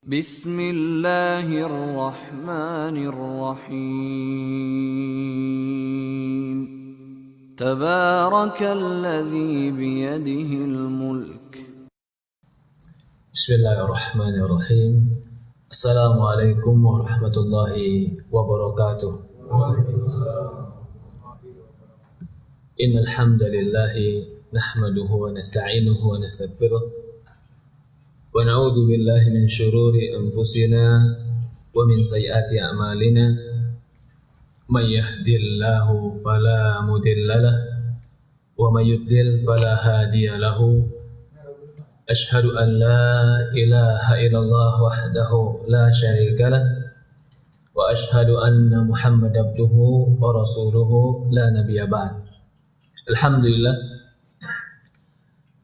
Bismillahirrahmanirrahim. Tabarakalladzi biyadihil mulk. Bismillahirrahmanirrahim. Assalamualaikum warahmatullahi wabarakatuh. Innal hamdalillah nahmaduhu wa nasta'inuhu wa nastaghfiruh. Wa na'udzu billahi min syururi anfusina wa min sayyiati a'malina. May yahdihillahu fala mudilla lahu wa may yudlil fala hadiya lahu. Ashhadu an la ilaha illallah wahdahu la syarika lah wa ashhadu anna Muhammadan abduhu wa rasuluhu la nabiyya ba'd. Alhamdulillah,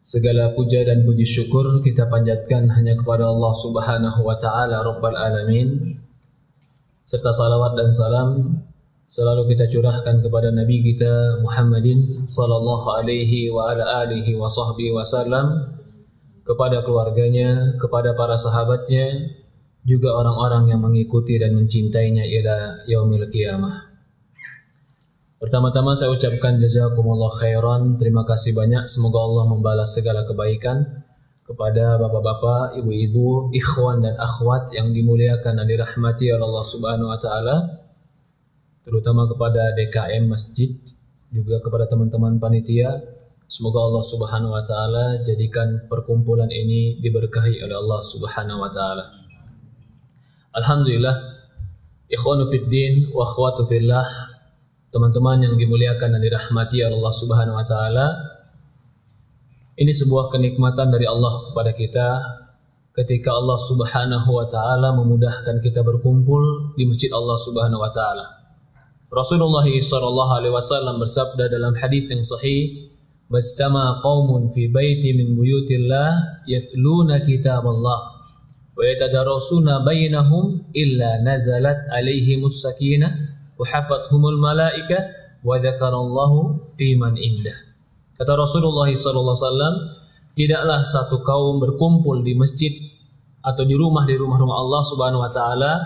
segala puja dan puji syukur kita panjatkan hanya kepada Allah Subhanahu wa taala Rabbul Alamin, serta salawat dan salam selalu kita curahkan kepada Nabi kita Muhammadin sallallahu alaihi wa ala alihi wa sahbihi wasallam, kepada keluarganya, kepada para sahabatnya, juga orang-orang yang mengikuti dan mencintainya ila yaumil qiyamah. Pertama-tama saya ucapkan jazakumullah khairan, terima kasih banyak, semoga Allah membalas segala kebaikan kepada bapak-bapak, ibu-ibu, ikhwan dan akhwat yang dimuliakan dan dirahmati oleh Allah Subhanahu wa taala, terutama kepada DKM Masjid, juga kepada teman-teman panitia. Semoga Allah Subhanahu wa taala jadikan perkumpulan ini diberkahi oleh Allah Subhanahu wa taala. Alhamdulillah, ikhwanu fiddin wa akhwatu fillah, teman-teman yang dimuliakan dan dirahmati oleh Allah Subhanahu wa taala. Ini sebuah kenikmatan dari Allah kepada kita ketika Allah Subhanahu wa taala memudahkan kita berkumpul di masjid Allah Subhanahu wa taala. Rasulullah sallallahu alaihi wasallam bersabda dalam hadis yang sahih, "Majtama qaumun fi baiti min buyutillah yatluna kitaballah wa yatadarasuna bainahum illa nazalat alaihimus sakinah wa hafathumul malaikah wa dzakarallahu fi man indah." Kata Rasulullah sallallahu alaihi wasallam, tidaklah satu kaum berkumpul di masjid atau di rumah-rumah Allah Subhanahu wa taala,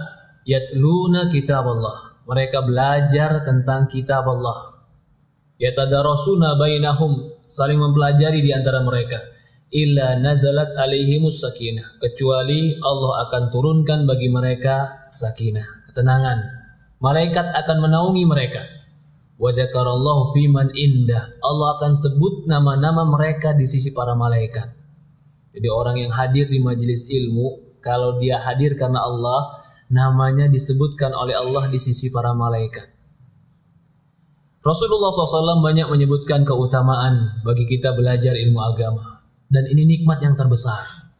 yatluna kitaballah, mereka belajar tentang kitab Allah, yatadarasuna bainahum, saling mempelajari di antara mereka, illa nazalat alaihimus sakinah, kecuali Allah akan turunkan bagi mereka sakinah, ketenangan. Malaikat akan menaungi mereka. Wa dzakarallahu fi man indah, Allah akan sebut nama-nama mereka di sisi para malaikat. Jadi orang yang hadir di majelis ilmu, kalau dia hadir karena Allah, namanya disebutkan oleh Allah di sisi para malaikat. Rasulullah SAW banyak menyebutkan keutamaan bagi kita belajar ilmu agama, dan ini nikmat yang terbesar.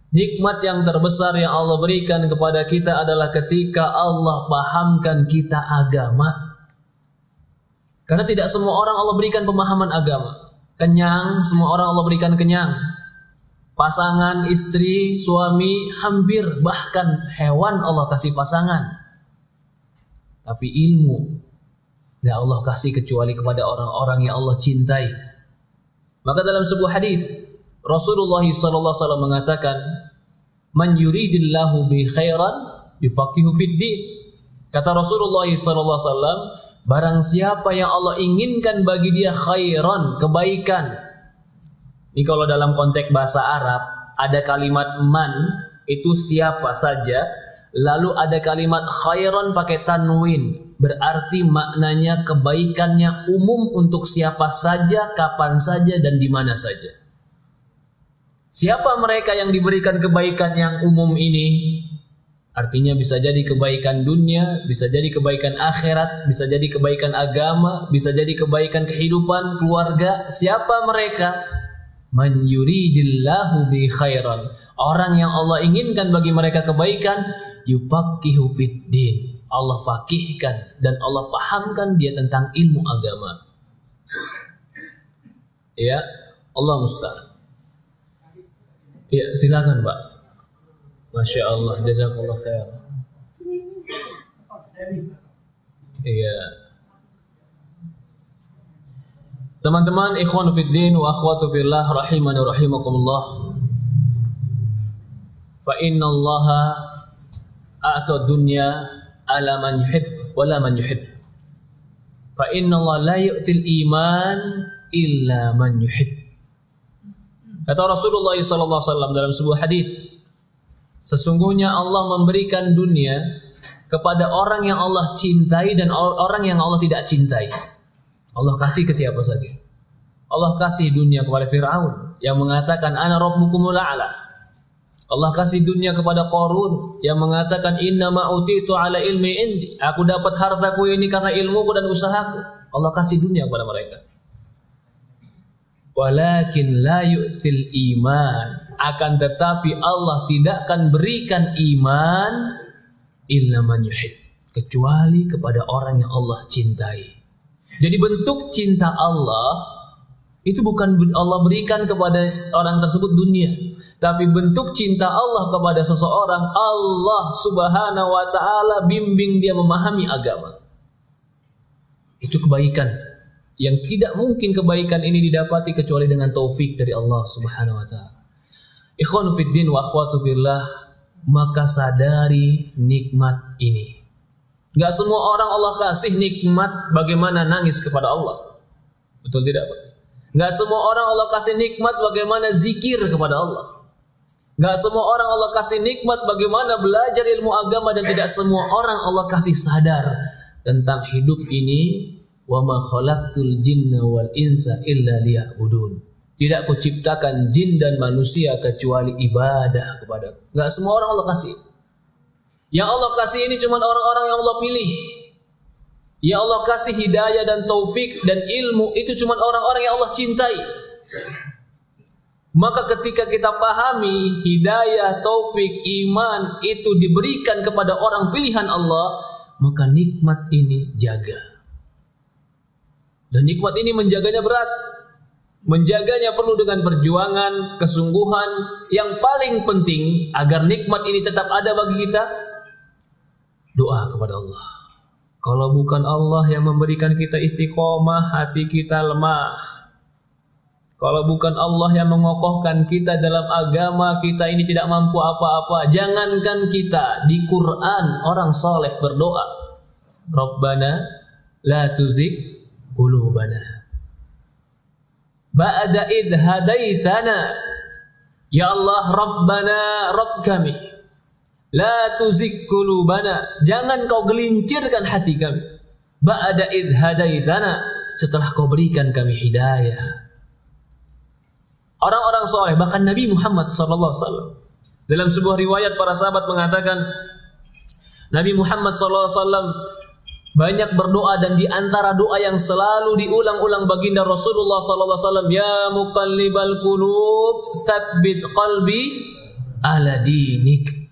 Nikmat yang terbesar yang Allah berikan kepada kita adalah ketika Allah pahamkan kita agama. Karena tidak semua orang Allah berikan pemahaman agama. Kenyang, semua orang Allah berikan kenyang. Pasangan, istri, suami, hampir bahkan hewan Allah kasih pasangan. Tapi ilmu tidak Allah kasih kecuali kepada orang-orang yang Allah cintai. Maka dalam sebuah hadis Rasulullah SAW mengatakan, "Man yuridillahu bi khairan yufaqihu fid din." Kata Rasulullah SAW, barang siapa yang Allah inginkan bagi dia khairan, kebaikan. Ini kalau dalam konteks bahasa Arab, ada kalimat man, itu siapa saja. Lalu ada kalimat khairan pakai tanwin, berarti maknanya kebaikannya umum untuk siapa saja, kapan saja, dan di mana saja. Siapa mereka yang diberikan kebaikan yang umum ini? Artinya bisa jadi kebaikan dunia, bisa jadi kebaikan akhirat, bisa jadi kebaikan agama, bisa jadi kebaikan kehidupan, keluarga. Siapa mereka? Man yuridillahu bi khairan, orang yang Allah inginkan bagi mereka kebaikan, yufaqihu fid din, Allah faqihkan dan Allah pahamkan dia tentang ilmu agama. Ya, Allah musta'an. Ya, silakan Pak. Masya Allah, jazakallah khair. Iya. Teman-teman, ikhwan fiddin wa akhwatu fillah rahimani rahimakumullah. fa innallaha a'ta dunya ala man yuhib wa la man yuhib. Fa innallaha la yu'til iman illa man yuhib. Kata Rasulullah sallallahu alaihi wasallam dalam sebuah hadis, sesungguhnya Allah memberikan dunia kepada orang yang Allah cintai dan orang yang Allah tidak cintai. Allah kasih ke siapa saja. Allah kasih dunia kepada Fir'aun yang mengatakan ana rabbukumul a'la. Allah kasih dunia kepada Qarun yang mengatakan inna ma utitu ala ilmi indi. Aku dapat hartaku ini karena ilmuku dan usahaku. Allah kasih dunia kepada mereka. Walakin la yu'til iman, akan tetapi Allah tidak akan berikan iman illa man yuhib, kecuali kepada orang yang Allah cintai. Jadi bentuk cinta Allah itu bukan Allah berikan kepada orang tersebut dunia, tapi bentuk cinta Allah kepada seseorang, Allah Subhanahu wa taala bimbing dia memahami agama. Itu kebaikan yang tidak mungkin kebaikan ini didapati kecuali dengan taufik dari Allah Subhanahu wa taala. Ikhwanu fid din wa akhwatu fillah, maka sadari nikmat ini. Enggak semua orang Allah kasih nikmat bagaimana nangis kepada Allah. Betul tidak, Pak? Enggak semua orang Allah kasih nikmat bagaimana zikir kepada Allah. Enggak semua orang Allah kasih nikmat bagaimana belajar ilmu agama, dan tidak semua orang Allah kasih sadar tentang hidup ini. Wa ma khalaqtul jinna wal insa illa liya'budun. Tidak kuciptakan jin dan manusia kecuali ibadah kepadaku. Enggak semua orang Allah kasih. Yang Allah kasih ini cuma orang-orang yang Allah pilih. Yang Allah kasih hidayah dan taufik dan ilmu itu cuma orang-orang yang Allah cintai. Maka ketika kita pahami hidayah, taufik, iman itu diberikan kepada orang pilihan Allah, maka nikmat ini jaga. Dan nikmat ini menjaganya berat. Menjaganya perlu dengan perjuangan, kesungguhan. Yang paling penting agar nikmat ini tetap ada bagi kita, doa kepada Allah. Kalau bukan Allah yang memberikan kita istiqomah, hati kita lemah. Kalau bukan Allah yang mengokohkan kita dalam agama, kita ini tidak mampu apa-apa. Jangankan kita, di Quran orang soleh berdoa, Rabbana la tuzigh qulubana ba'da idh hadaitana. Ya Allah, Rabbana, Rabb kami, la tuzigh qulubana, jangan kau gelincirkan hati kami, ba'da idh hadaitana, setelah kau berikan kami hidayah. Orang-orang soleh, bahkan Nabi Muhammad SAW, dalam sebuah riwayat para sahabat mengatakan Nabi Muhammad SAW banyak berdoa, dan di antara doa yang selalu diulang-ulang baginda Rasulullah SAW, ya muqallibal qulub tsabbit qalbi ala dinik.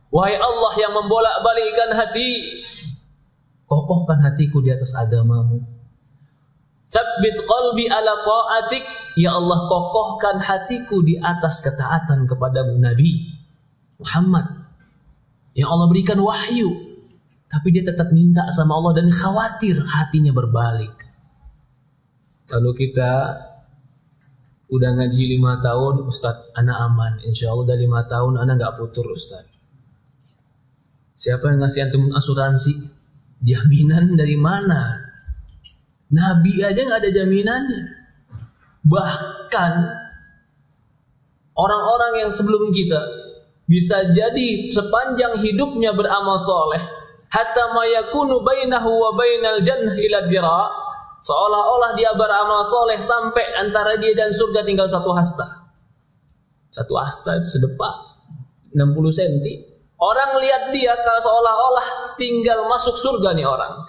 Wahai Allah yang membolak-balikkan hati, kokohkan hatiku di atas agamamu. Tsabbit qalbi ala ta'atik, ya Allah kokohkan hatiku di atas ketaatan kepadamu. Nabi Muhammad yang Allah berikan wahyu, tapi dia tetap minta sama Allah dan khawatir hatinya berbalik. Lalu kita udah ngaji 5 tahun, Ustadz, anak aman, insya Allah udah 5 tahun anak gak futur, Ustadz. Siapa yang ngasih antum asuransi? Jaminan dari mana? Nabi aja gak ada jaminannya. Bahkan orang-orang yang sebelum kita bisa jadi sepanjang hidupnya beramal soleh, hatta ma yakunu bainahu wa bainal jannah ila dira, seolah-olah dia beramal soleh sampai antara dia dan surga tinggal 1 hasta. 1 hasta itu sedepak 60 cm. Orang lihat dia kalau seolah-olah tinggal masuk surga nih orang.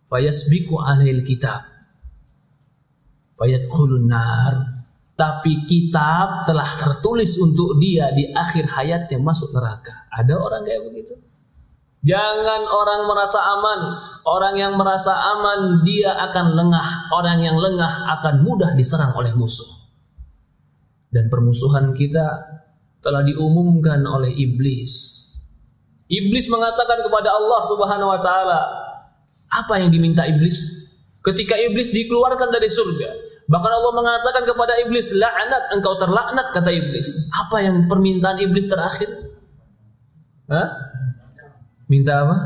Fayasbiqu alail kitab fayadkhulun nar, tapi kitab telah tertulis untuk dia di akhir hayatnya masuk neraka. Ada orang kayak begitu? Jangan orang merasa aman. Orang yang merasa aman dia akan lengah. Orang yang lengah akan mudah diserang oleh musuh. Dan permusuhan kita telah diumumkan oleh iblis. Iblis mengatakan kepada Allah Subhanahu wa taala, apa yang diminta iblis? Ketika iblis dikeluarkan dari surga, Bahkan Allah mengatakan kepada iblis, "La'nat, engkau terlaknat," kata iblis. Apa yang permintaan iblis terakhir? Minta apa?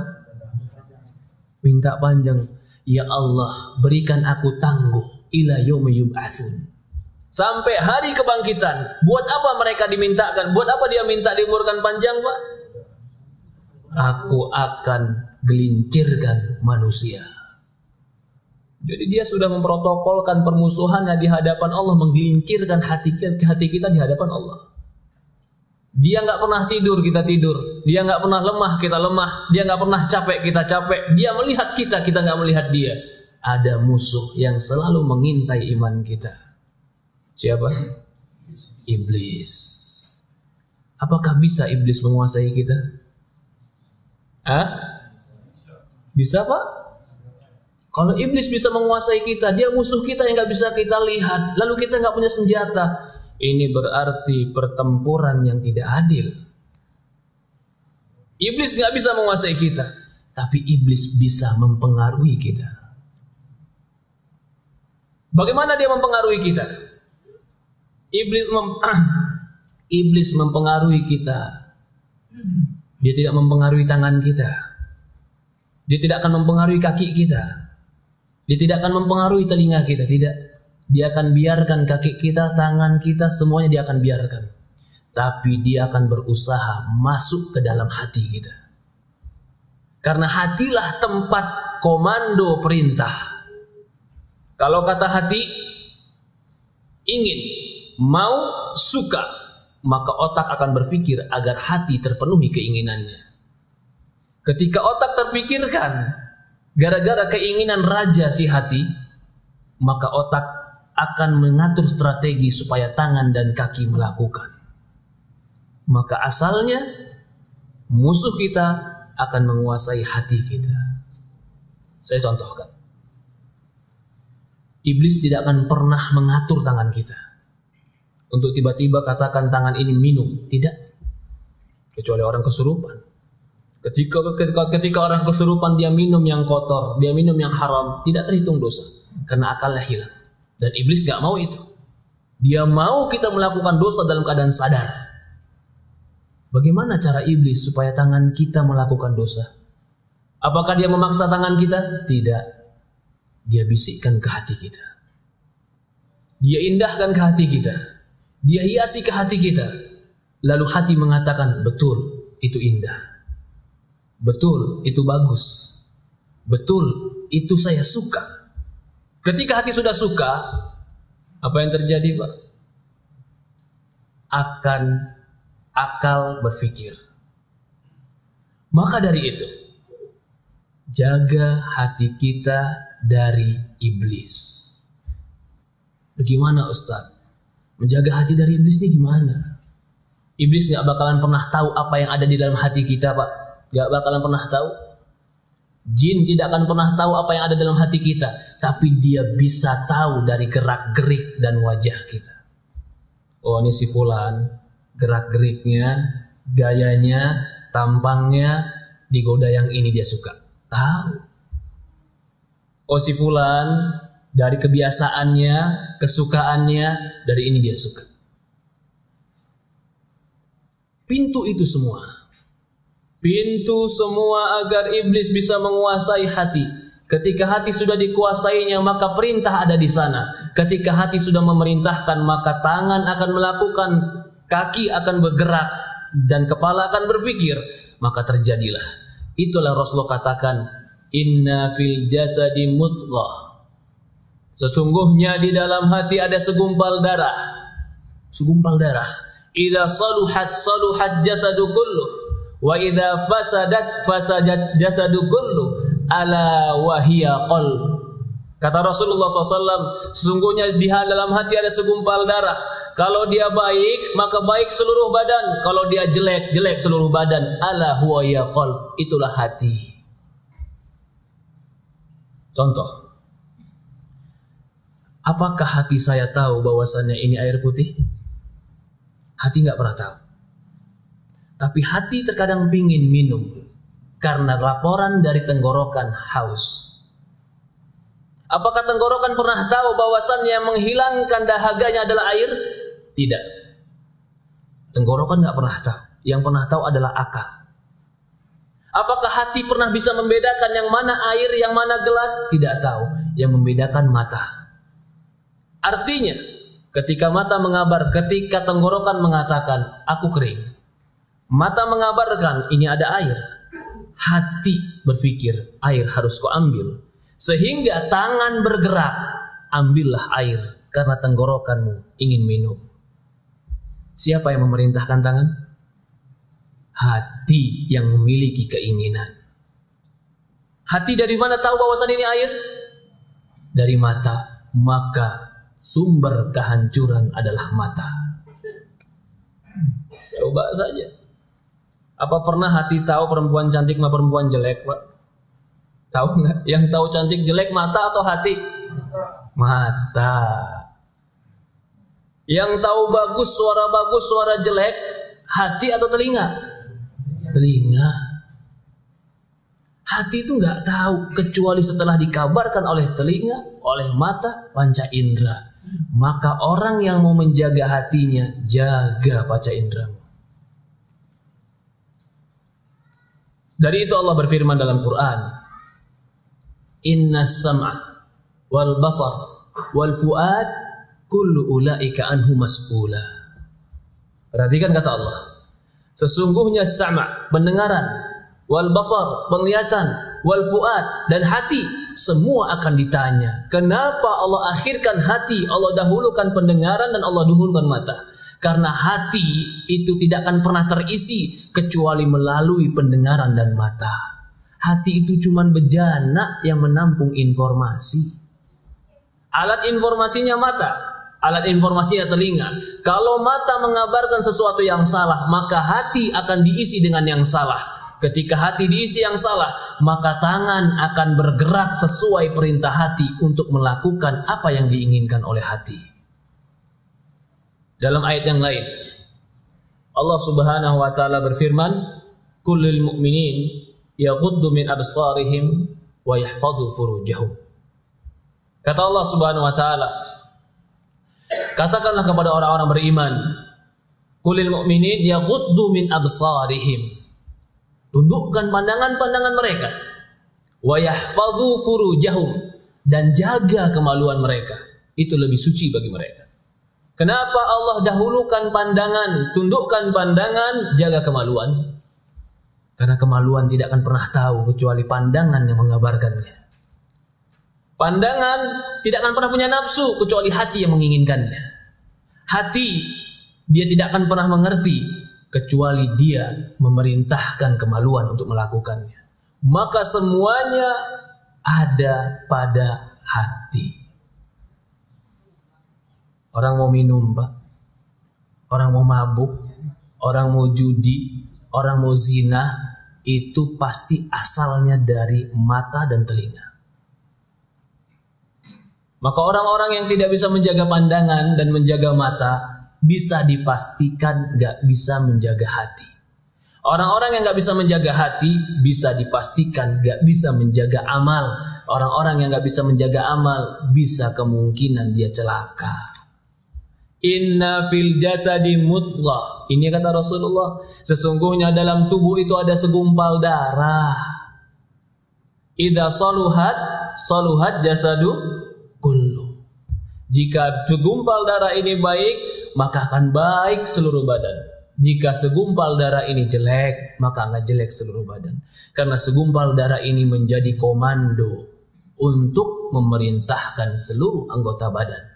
Minta panjang. Ya Allah, berikan aku tangguh ila yaumi yub'atsun. Sampai hari kebangkitan. Buat apa mereka dimintakan? Buat apa dia minta diumurkan panjang, Pak? Aku akan gelincirkan manusia. Jadi dia sudah memprotokolkan permusuhannya di hadapan Allah, menggelincirkan hati kita di hadapan Allah. Dia nggak pernah tidur, kita tidur. Dia nggak pernah lemah, kita lemah. Dia nggak pernah capek, kita capek. Dia melihat kita nggak melihat dia. Ada musuh yang selalu mengintai iman kita. Siapa? Iblis. Apakah bisa iblis menguasai kita? Bisa, Pak? Kalau iblis bisa menguasai kita, dia musuh kita yang nggak bisa kita lihat. Lalu kita nggak punya senjata. Ini berarti pertempuran yang tidak adil. Iblis nggak bisa menguasai kita, tapi iblis bisa mempengaruhi kita. Bagaimana dia mempengaruhi kita? Iblis mempengaruhi kita. Dia tidak mempengaruhi tangan kita. Dia tidak akan mempengaruhi kaki kita. Dia tidak akan mempengaruhi telinga kita, tidak. Dia akan biarkan kaki kita, tangan kita, semuanya dia akan biarkan. Tapi dia akan berusaha masuk ke dalam hati kita. Karena hatilah tempat komando perintah. Kalau kata hati, ingin, mau, suka, maka otak akan berpikir agar hati terpenuhi keinginannya. Ketika otak terpikirkan, gara-gara keinginan raja si hati, maka otak akan mengatur strategi supaya tangan dan kaki melakukan. Maka asalnya musuh kita akan menguasai hati kita. Saya contohkan. Iblis tidak akan pernah mengatur tangan kita. Untuk tiba-tiba katakan tangan ini minum, tidak. Kecuali orang kesurupan. Ketika orang kesurupan dia minum yang kotor, dia minum yang haram, tidak terhitung dosa karena akalnya hilang. Dan iblis gak mau itu. Dia mau kita melakukan dosa dalam keadaan sadar. Bagaimana cara iblis supaya tangan kita melakukan dosa? Apakah dia memaksa tangan kita? Tidak. Dia bisikkan ke hati kita. Dia indahkan ke hati kita. Dia hiasi ke hati kita. Lalu hati mengatakan, betul, itu indah. Betul, itu bagus. Betul, itu saya suka. Ketika hati sudah suka, apa yang terjadi, Pak? Akan akal berpikir. Maka dari itu, jaga hati kita dari iblis. Bagaimana, Ustaz? Menjaga hati dari iblis ini gimana? Iblis gak bakalan pernah tahu apa yang ada di dalam hati kita, Pak. Gak bakalan pernah tahu. Jin tidak akan pernah tahu apa yang ada dalam hati kita, tapi dia bisa tahu dari gerak-gerik dan wajah kita. Oh, ini si fulan, gerak-geriknya, gayanya, tampangnya, digoda yang ini dia suka. Tahu. Oh, si fulan, dari kebiasaannya, kesukaannya, dari ini dia suka. Pintu itu semua. Pintu semua agar iblis bisa menguasai hati. Ketika hati sudah dikuasainya, maka perintah ada di sana. Ketika hati sudah memerintahkan, maka tangan akan melakukan, kaki akan bergerak, dan kepala akan berpikir. Maka terjadilah. Itulah Rasulullah katakan, inna fil jasadi mudghah. Sesungguhnya di dalam hati ada segumpal darah. Segumpal darah. Idza saluhat jasadu kullu. Wa idza fasadat jasadu kullu ala wahiya qalb. Kata Rasulullah SAW, sesungguhnya di dalam hati ada segumpal darah. Kalau dia baik, maka baik seluruh badan. Kalau dia jelek, jelek seluruh badan. Ala huwa ya qalb. Itulah hati. Contoh. Apakah hati saya tahu bahwasannya ini air putih? Hati nggak pernah tahu. Tapi hati terkadang pingin minum karena laporan dari tenggorokan haus. Apakah tenggorokan pernah tahu bahwasannya yang menghilangkan dahaganya adalah air? Tidak. Tenggorokan nggak pernah tahu. Yang pernah tahu adalah akal. Apakah hati pernah bisa membedakan yang mana air, yang mana gelas? Tidak tahu. Yang membedakan mata. Artinya, ketika mata mengabar, ketika tenggorokan mengatakan, aku kering. Mata mengabarkan, ini ada air. Hati berpikir, air harus kau ambil. Sehingga tangan bergerak, ambillah air. Karena tenggorokanmu ingin minum. Siapa yang memerintahkan tangan? Hati yang memiliki keinginan. Hati dari mana tahu bahwasan ini air? Dari mata. Maka sumber kehancuran adalah mata. Coba saja. Apa pernah hati tahu perempuan cantik sama perempuan jelek, Pak? Tahu nggak? Yang tahu cantik jelek mata atau hati? Mata. Yang tahu bagus, suara jelek, hati atau telinga? Telinga. Hati itu nggak tahu kecuali setelah dikabarkan oleh telinga, oleh mata, panca indera. Maka orang yang mau menjaga hatinya, jaga panca inderamu. Dari itu Allah berfirman dalam Quran, Inna sam'a wal basar wal fuad kullu ulaika anhu mas'ula. Perhatikan kata Allah. Sesungguhnya sama, pendengaran, wal basar, penglihatan, wal fuad, dan hati, semua akan ditanya. Kenapa Allah akhirkan hati, Allah dahulukan pendengaran, dan Allah dahulukan mata? Karena hati itu tidak akan pernah terisi kecuali melalui pendengaran dan mata. Hati itu cuma bejana yang menampung informasi. Alat informasinya mata. Alat informasinya telinga. Kalau mata mengabarkan sesuatu yang salah, maka hati akan diisi dengan yang salah. Ketika hati diisi yang salah, maka tangan akan bergerak sesuai perintah hati untuk melakukan apa yang diinginkan oleh hati. Dalam ayat yang lain, Allah Subhanahu wa taala berfirman, "Kullil mu'minin yaghuddu min absarihim wa yahfadhu furujahum." Kata Allah Subhanahu wa taala, katakanlah kepada orang-orang beriman, kulil mu'minin yaghuddu min absarihim. Tundukkan pandangan-pandangan mereka. Wa yahfadhu furujahum, dan jaga kemaluan mereka. Itu lebih suci bagi mereka. Kenapa Allah dahulukan pandangan, tundukkan pandangan, jaga kemaluan? Karena kemaluan tidak akan pernah tahu kecuali pandangan yang mengabarkannya. Pandangan tidak akan pernah punya nafsu kecuali hati yang menginginkannya. Hati dia tidak akan pernah mengerti kecuali dia memerintahkan kemaluan untuk melakukannya. Maka semuanya ada pada hati. Orang mau minum, Pak. Orang mau mabuk, orang mau judi, orang mau zina, itu pasti asalnya dari mata dan telinga. Maka orang-orang yang tidak bisa menjaga pandangan dan menjaga mata, bisa dipastikan gak bisa menjaga hati. Orang-orang yang gak bisa menjaga hati, bisa dipastikan gak bisa menjaga amal. Orang-orang yang gak bisa menjaga amal, bisa kemungkinan dia celaka. Inna fil jasadi mudghah. Ini kata Rasulullah, sesungguhnya dalam tubuh itu ada segumpal darah. Idza saluhat jasadu kullu. Jika segumpal darah ini baik, maka akan baik seluruh badan. Jika segumpal darah ini jelek, maka akan jelek seluruh badan. Karena segumpal darah ini menjadi komando untuk memerintahkan seluruh anggota badan.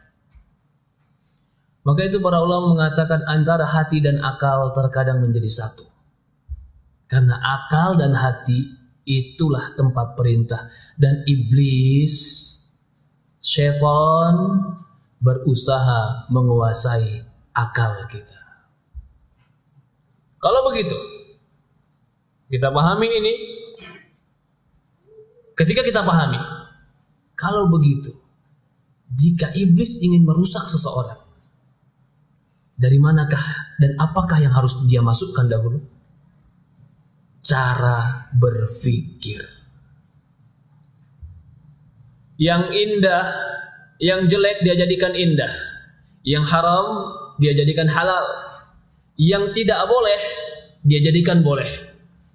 Maka itu para ulama mengatakan antara hati dan akal terkadang menjadi satu. Karena akal dan hati itulah tempat perintah. Dan iblis, syaitan berusaha menguasai akal kita. Kalau begitu, kita pahami ini. Ketika kita pahami, kalau begitu, jika iblis ingin merusak seseorang, dari manakah dan apakah yang harus dia masukkan dahulu? Cara berpikir. Yang indah, yang jelek dia jadikan indah. Yang haram dia jadikan halal. Yang tidak boleh dia jadikan boleh.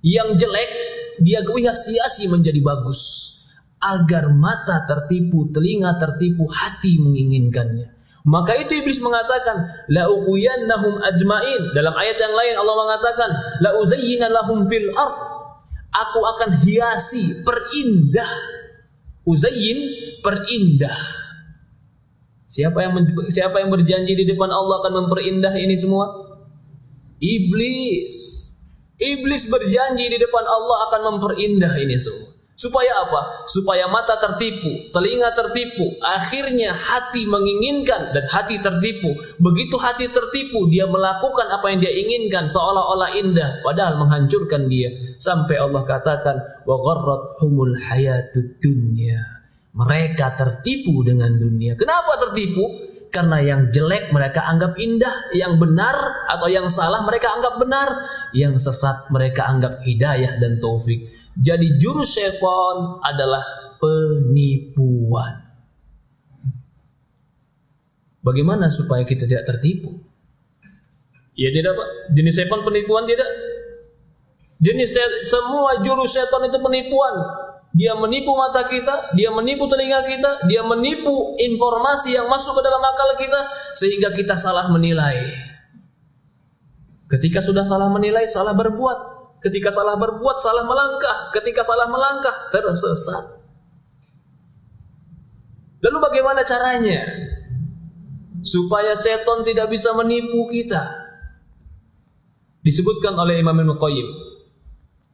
Yang jelek dia hiasi menjadi bagus. Agar mata tertipu, telinga tertipu, hati menginginkannya. Maka itu iblis mengatakan, la uqiyannahum ajmain. Dalam ayat yang lain Allah mengatakan, la uzayyina lahum fil ard. Aku akan hiasi, perindah. Uzayyin, perindah. Siapa yang berjanji di depan Allah akan memperindah ini semua? Iblis. Iblis berjanji di depan Allah akan memperindah ini semua. Supaya apa? Supaya mata tertipu, telinga tertipu, akhirnya hati menginginkan dan hati tertipu. Begitu hati tertipu, dia melakukan apa yang dia inginkan seolah-olah indah, padahal menghancurkan dia. Sampai Allah katakan, wa gharrathumul hayatud dunya. Mereka tertipu dengan dunia. Kenapa tertipu? Karena yang jelek mereka anggap indah, yang benar atau yang salah mereka anggap benar, yang sesat mereka anggap hidayah dan taufik. Jadi jurus syaitan adalah penipuan. Bagaimana supaya kita tidak tertipu? Ya tidak Pak. Jenis syaitan penipuan tidak. Semua jurus syaitan itu penipuan. Dia menipu mata kita, dia menipu telinga kita, dia menipu informasi yang masuk ke dalam akal kita sehingga kita salah menilai. Ketika sudah salah menilai, salah berbuat. Ketika salah berbuat, salah melangkah. Ketika salah melangkah, tersesat. Lalu bagaimana caranya? Supaya setan tidak bisa menipu kita. Disebutkan oleh Imam Ibnu Qayyim.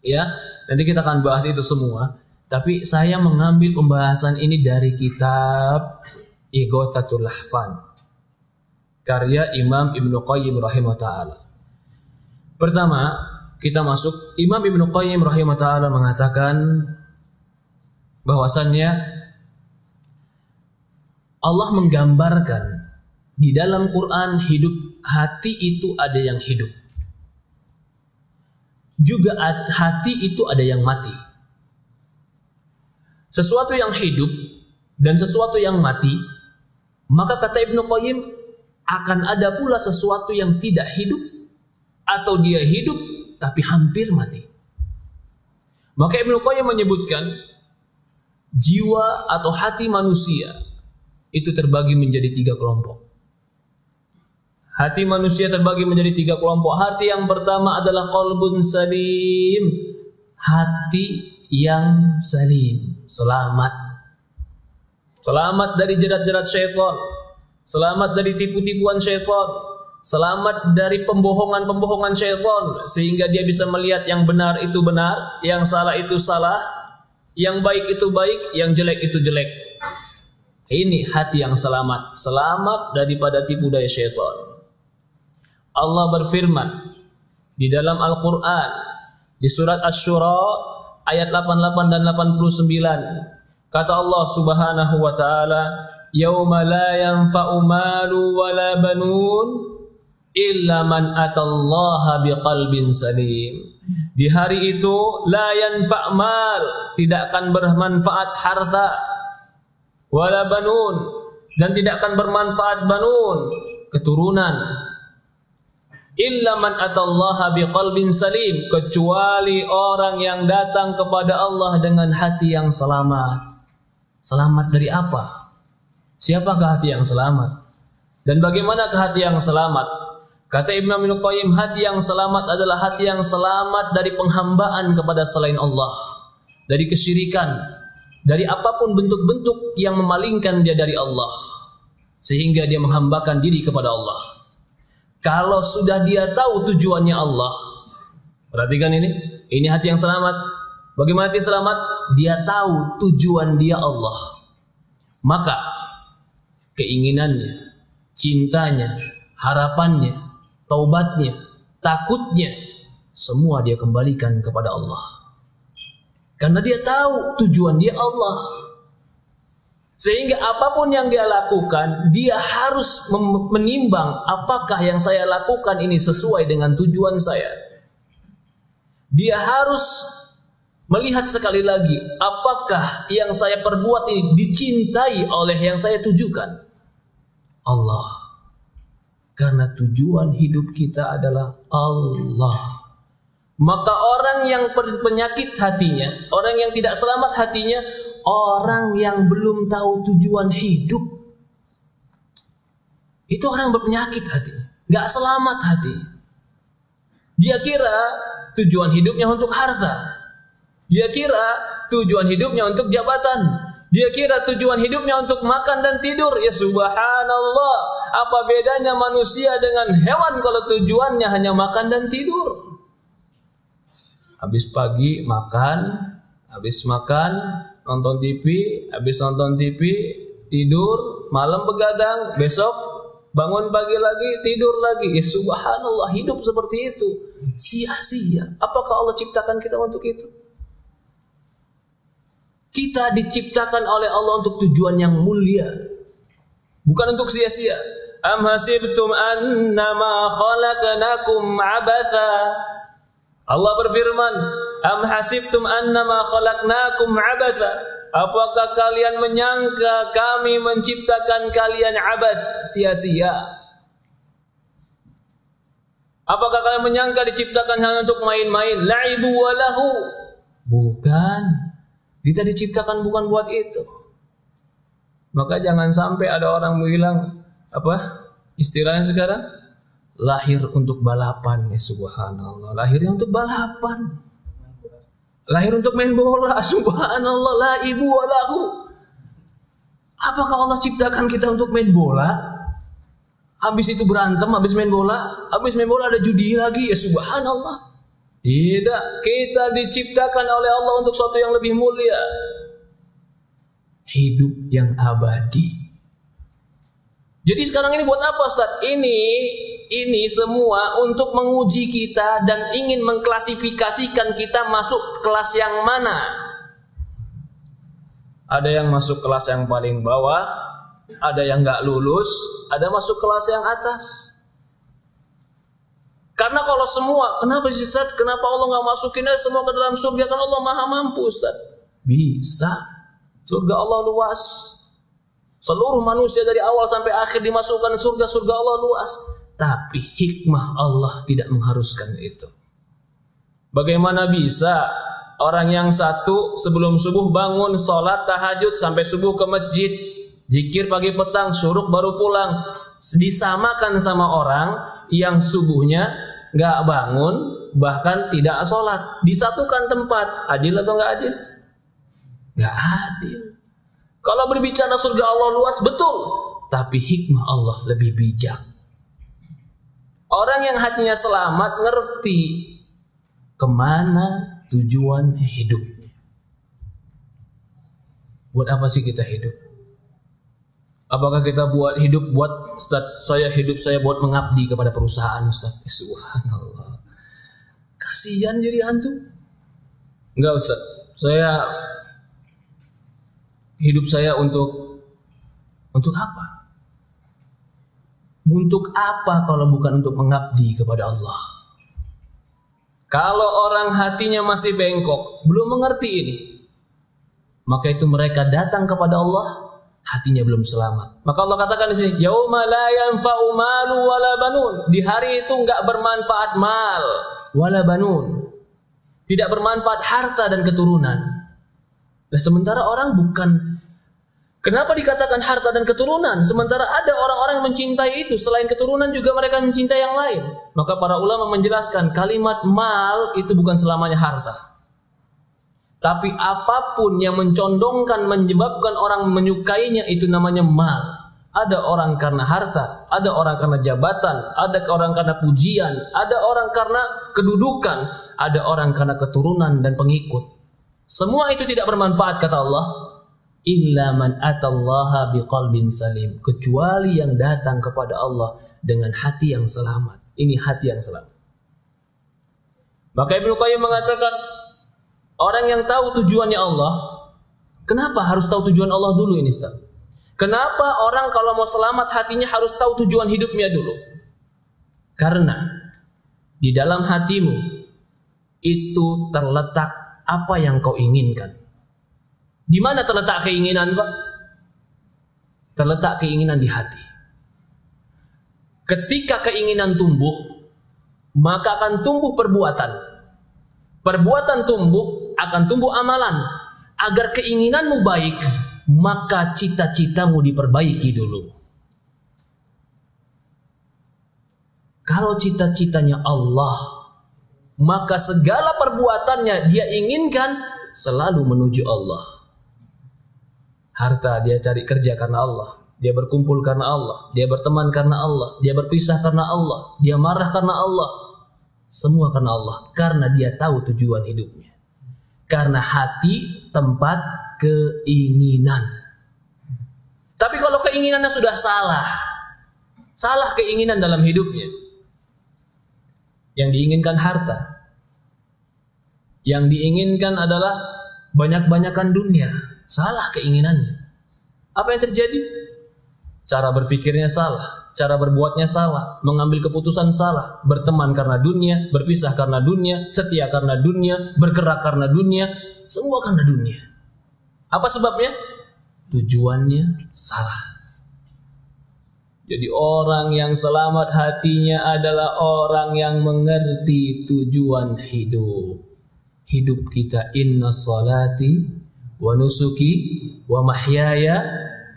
Ya, nanti kita akan bahas itu semua. Tapi saya mengambil pembahasan ini dari kitab Ighatsatul Lahfan. Karya Imam Ibnu Qayyim rahimahullah ta'ala. Pertama, kita masuk, Imam Ibnu Qayyim rahimahullah ta'ala mengatakan bahwasannya Allah menggambarkan di dalam Quran hidup, hati itu ada yang hidup. Juga hati itu ada yang mati. Sesuatu yang hidup dan sesuatu yang mati, maka kata Ibnu Qayyim akan ada pula sesuatu yang tidak hidup atau dia hidup tapi hampir mati. Maka Ibnu Qayyim menyebutkan jiwa atau hati manusia itu terbagi menjadi 3 kelompok. Hati manusia terbagi menjadi 3 kelompok. Hati yang pertama adalah qalbun salim, hati yang salim, selamat. Selamat dari jerat-jerat syaitan, selamat dari tipu-tipuan syaitan, selamat dari pembohongan-pembohongan syaitan, sehingga dia bisa melihat yang benar itu benar, yang salah itu salah, yang baik itu baik, yang jelek itu jelek. Ini hati yang selamat, selamat daripada tipu daya syaitan. Allah berfirman di dalam Al-Quran, di surat Asy-Syura ayat 88 dan 89. Kata Allah Subhanahu wa taala, "Yauma la yanfa'u malu wala banun illa man atallaha biqalbin salim." Di hari itu la yanfa' mal, tidak akan bermanfaat harta, wala banun, dan tidak akan bermanfaat banun, keturunan. Illa man atallaha biqalbin salim, kecuali orang yang datang kepada Allah dengan hati yang selamat. Selamat dari apa? Siapakah hati yang selamat? Dan bagaimanakah hati yang selamat? Kata Ibnu Qayyim, hati yang selamat adalah hati yang selamat dari penghambaan kepada selain Allah, dari kesyirikan, dari apapun bentuk-bentuk yang memalingkan dia dari Allah, sehingga dia menghambakan diri kepada Allah. Kalau sudah dia tahu tujuannya Allah, perhatikan ini hati yang selamat. Bagaimana hati selamat? Dia tahu tujuan dia Allah. Maka keinginannya, cintanya, harapannya, taubatnya, takutnya, semua dia kembalikan kepada Allah. Karena dia tahu tujuan dia Allah. Sehingga apapun yang dia lakukan, dia harus menimbang apakah yang saya lakukan ini sesuai dengan tujuan saya. Dia harus Melihat sekali lagi, apakah yang saya perbuat ini dicintai oleh yang saya tujukan? Allah. Karena tujuan hidup kita adalah Allah. Maka orang yang penyakit hatinya, orang yang tidak selamat hatinya, orang yang belum tahu tujuan hidup. Itu orang berpenyakit hatinya, gak selamat hati. Dia kira tujuan hidupnya untuk harta. Dia kira tujuan hidupnya untuk jabatan. Dia kira tujuan hidupnya untuk makan dan tidur. Ya subhanallah, apa bedanya manusia dengan hewan kalau tujuannya hanya makan dan tidur? Habis pagi makan, habis makan nonton TV, habis nonton TV tidur, malam begadang, besok bangun pagi lagi, tidur lagi. Ya subhanallah, hidup seperti itu sia-sia. Apakah Allah ciptakan kita untuk itu? Kita diciptakan oleh Allah untuk tujuan yang mulia, bukan untuk sia-sia. Am hasibtum annama khalaqnakum abatha. Allah berfirman, am hasibtum annama khalaqnakum abatha. Apakah kalian menyangka kami menciptakan kalian abath, sia-sia? Apakah kalian menyangka diciptakan hanya untuk main-main, la'ibu walahu? Bukan. Kita diciptakan bukan buat itu. Maka jangan sampai ada orang bilang, apa istilahnya sekarang? Lahir untuk balapan. Ya subhanallah, lahirnya untuk balapan. Lahir untuk main bola. Subhanallah, la ibu walahu. Apakah Allah ciptakan kita untuk main bola? Habis itu berantem, habis main bola ada judi lagi. Ya subhanallah. Tidak, kita diciptakan oleh Allah untuk sesuatu yang lebih mulia. Hidup yang abadi. Jadi sekarang ini buat apa Ustaz? Ini semua untuk menguji kita dan ingin mengklasifikasikan kita masuk kelas yang mana. Ada yang masuk kelas yang paling bawah, ada yang gak lulus, ada masuk kelas yang atas. Karena kalau semua, kenapa sih Ustaz? Kenapa Allah gak masukin semua ke dalam surga? Kan Allah maha mampu Ustaz. Bisa. Surga Allah luas. Seluruh manusia dari awal sampai akhir dimasukkan surga. Surga Allah luas. Tapi hikmah Allah tidak mengharuskan itu. Bagaimana bisa orang yang satu sebelum subuh bangun, sholat tahajud sampai subuh ke masjid, zikir pagi petang, syuruk baru pulang, disamakan sama orang yang subuhnya gak bangun, bahkan tidak sholat, disatukan tempat? Adil atau gak adil? Gak adil. Kalau berbicara surga Allah luas, betul, tapi hikmah Allah lebih bijak. Orang yang hatinya selamat ngerti kemana tujuan hidupnya. Buat apa sih kita hidup? Apakah kita buat Ustaz, hidup saya buat mengabdi kepada perusahaan Ustaz? Subhanallah. Kasihan jadi hantu. Enggak Ustaz, hidup saya untuk apa? Untuk apa kalau bukan untuk mengabdi kepada Allah? Kalau orang hatinya masih bengkok, belum mengerti ini, maka itu mereka datang kepada Allah, hatinya belum selamat. Maka Allah katakan di sini, yauma la yanfa'u malu wala banun. Di hari itu enggak bermanfaat mal wala banun. Tidak bermanfaat harta dan keturunan. Nah, sementara orang bukan. Kenapa dikatakan harta dan keturunan? Sementara ada orang-orang yang mencintai itu. Selain keturunan juga mereka mencintai yang lain. Maka para ulama menjelaskan kalimat mal itu bukan selamanya harta. Tapi apapun yang mencondongkan, menyebabkan orang menyukainya, itu namanya mal. Ada orang karena harta, ada orang karena jabatan, ada orang karena pujian, ada orang karena kedudukan, ada orang karena keturunan dan pengikut. Semua itu tidak bermanfaat kata Allah. Illa man atallaha biqalbin salim. Kecuali yang datang kepada Allah dengan hati yang selamat. Ini hati yang selamat. Maka Ibnu Qayyim mengatakan, orang yang tahu tujuannya Allah, kenapa harus tahu tujuan Allah dulu ini Ustaz? Kenapa orang kalau mau selamat hatinya harus tahu tujuan hidupnya dulu? Karena di dalam hatimu itu terletak apa yang kau inginkan. Di mana terletak keinginan, Pak? Terletak keinginan di hati. Ketika keinginan tumbuh, maka akan tumbuh perbuatan. Perbuatan tumbuh, akan tumbuh amalan. Agar keinginanmu baik, maka cita-citamu diperbaiki dulu. Kalau cita-citanya Allah, maka segala perbuatannya dia inginkan selalu menuju Allah. Harta dia cari kerja karena Allah, dia berkumpul karena Allah, dia berteman karena Allah, dia berpisah karena Allah, dia marah karena Allah. Semua karena Allah, karena dia tahu tujuan hidupnya. Karena hati tempat keinginan. Tapi kalau keinginannya sudah salah, salah keinginan dalam hidupnya. Yang diinginkan harta, yang diinginkan adalah banyak-banyakan dunia. Salah keinginannya. Apa yang terjadi? Cara berpikirnya salah, cara berbuatnya salah, mengambil keputusan salah, berteman karena dunia, berpisah karena dunia, setia karena dunia, bergerak karena dunia, semua karena dunia. Apa sebabnya? Tujuannya salah. Jadi orang yang selamat hatinya adalah orang yang mengerti tujuan hidup. Hidup kita, inna salati wa nusuki wa mahyaya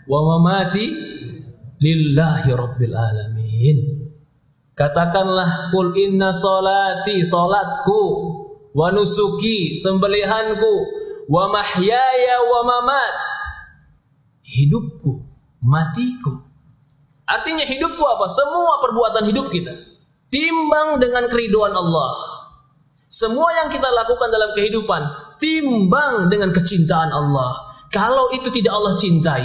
wa mamati lillahi rabbil alamin. Katakanlah, kul inna salati, salatku, wa nusuki, sembelihanku, wa mahyaya wa mamat, hidupku, matiku. Artinya hidupku apa? Semua perbuatan hidup kita timbang dengan keridhaan Allah. Semua yang kita lakukan dalam kehidupan timbang dengan kecintaan Allah. Kalau itu tidak Allah cintai,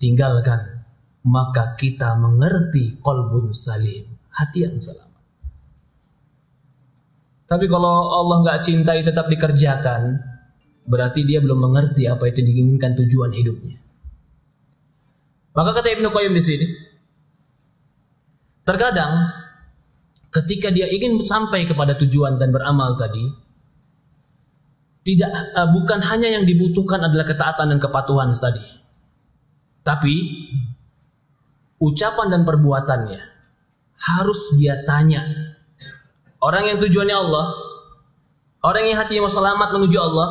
tinggalkan. Maka kita mengerti qalbun salim, hati yang selamat. Tapi kalau Allah nggak cintai tetap dikerjakan, berarti dia belum mengerti apa itu diinginkan tujuan hidupnya. Maka kata Ibnu Qayyim di sini, terkadang ketika dia ingin sampai kepada tujuan dan beramal tadi, bukan hanya yang dibutuhkan adalah ketaatan dan kepatuhan tadi, tapi ucapan dan perbuatannya harus dia tanya. Orang yang tujuannya Allah, orang yang hatinya mau selamat menuju Allah,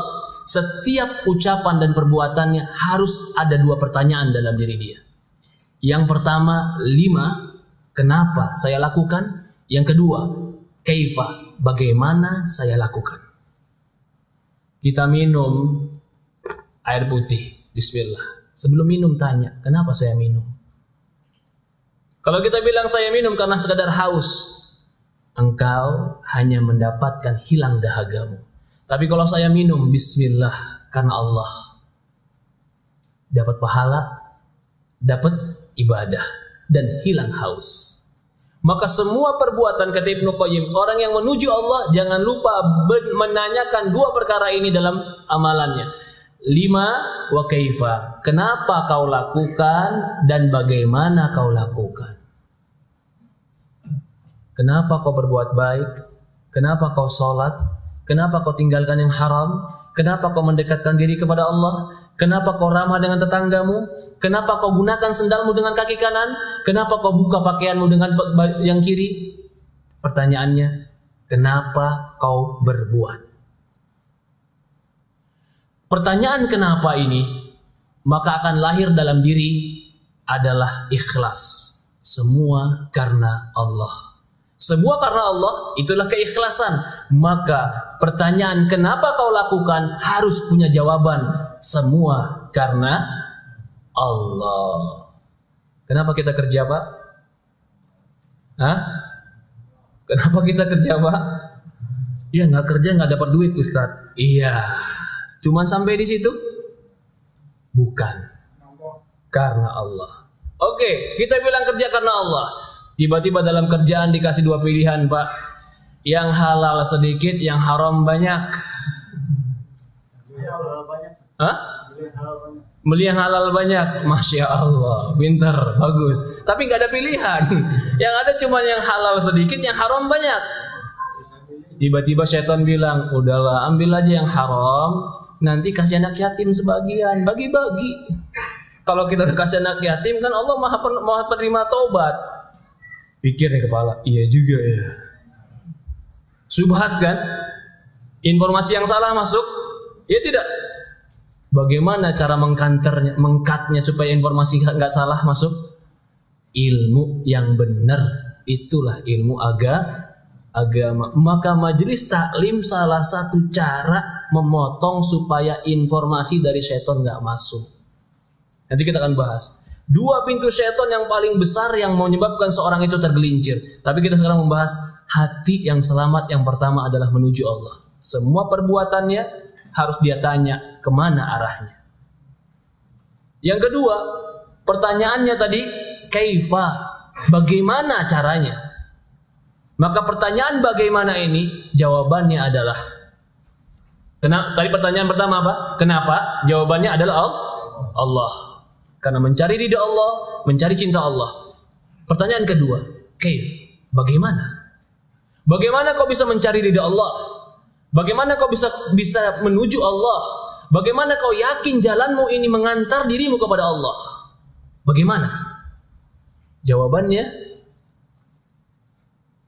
setiap ucapan dan perbuatannya harus ada 2 pertanyaan dalam diri dia. Yang pertama, 5, kenapa saya lakukan? Yang kedua, kaifa, bagaimana saya lakukan? Kita minum air putih, bismillah. Sebelum minum tanya, kenapa saya minum? Kalau kita bilang saya minum karena sekadar haus, engkau hanya mendapatkan hilang dahagamu. Tapi kalau saya minum bismillah karena Allah, dapat pahala, dapat ibadah, dan hilang haus. Maka semua perbuatan, kata Ibnu Qayyim, orang yang menuju Allah jangan lupa menanyakan 2 perkara ini dalam amalannya. 5, wa kaifa, kenapa kau lakukan dan bagaimana kau lakukan. Kenapa kau berbuat baik? Kenapa kau sholat? Kenapa kau tinggalkan yang haram? Kenapa kau mendekatkan diri kepada Allah? Kenapa kau ramah dengan tetanggamu? Kenapa kau gunakan sendalmu dengan kaki kanan? Kenapa kau buka pakaianmu dengan yang kiri? Pertanyaannya, kenapa kau berbuat? Pertanyaan kenapa ini, maka akan lahir dalam diri adalah ikhlas. Semua karena Allah. Semua karena Allah, itulah keikhlasan. Maka pertanyaan kenapa kau lakukan harus punya jawaban. Semua karena Allah. Kenapa kita kerja, Pak? Hah? Kenapa kita kerja, Pak? Iya, nggak kerja nggak dapat duit, Ustadz. Iya. Cuman sampai di situ? Bukan. Karena Allah. Oke, kita bilang kerja karena Allah. Tiba-tiba dalam kerjaan dikasih 2 pilihan, Pak. Yang halal sedikit, yang haram banyak. Hah? Beli yang halal banyak. Masya Allah, pintar, bagus. Tapi nggak ada pilihan. Yang ada cuma yang halal sedikit, yang haram banyak. Tiba-tiba syaitan bilang, udahlah ambil aja yang haram, nanti kasih anak yatim sebagian, bagi-bagi. Kalau kita udah kasih anak yatim kan Allah maha penerima taubat. Pikir di kepala, iya juga ya. Subhat kan? Informasi yang salah masuk, ya tidak. Bagaimana cara mengkatnya supaya informasi nggak salah masuk? Ilmu yang benar, itulah ilmu agama. Maka majelis taklim salah satu cara memotong supaya informasi dari syaitan nggak masuk. Nanti kita akan bahas 2 pintu syaitan yang paling besar yang menyebabkan seorang itu tergelincir. Tapi kita sekarang membahas hati yang selamat. Yang pertama adalah menuju Allah. Semua perbuatannya harus dia tanya kemana arahnya. Yang kedua, pertanyaannya tadi kaifa, bagaimana caranya. Maka pertanyaan bagaimana ini jawabannya adalah tadi pertanyaan pertama apa? Kenapa? Jawabannya adalah Allah. Karena mencari ridha Allah, mencari cinta Allah. Pertanyaan kedua, kaif, bagaimana? Bagaimana kau bisa mencari ridha Allah? Bagaimana kau bisa menuju Allah? Bagaimana kau yakin jalanmu ini mengantar dirimu kepada Allah? Bagaimana? Jawabannya,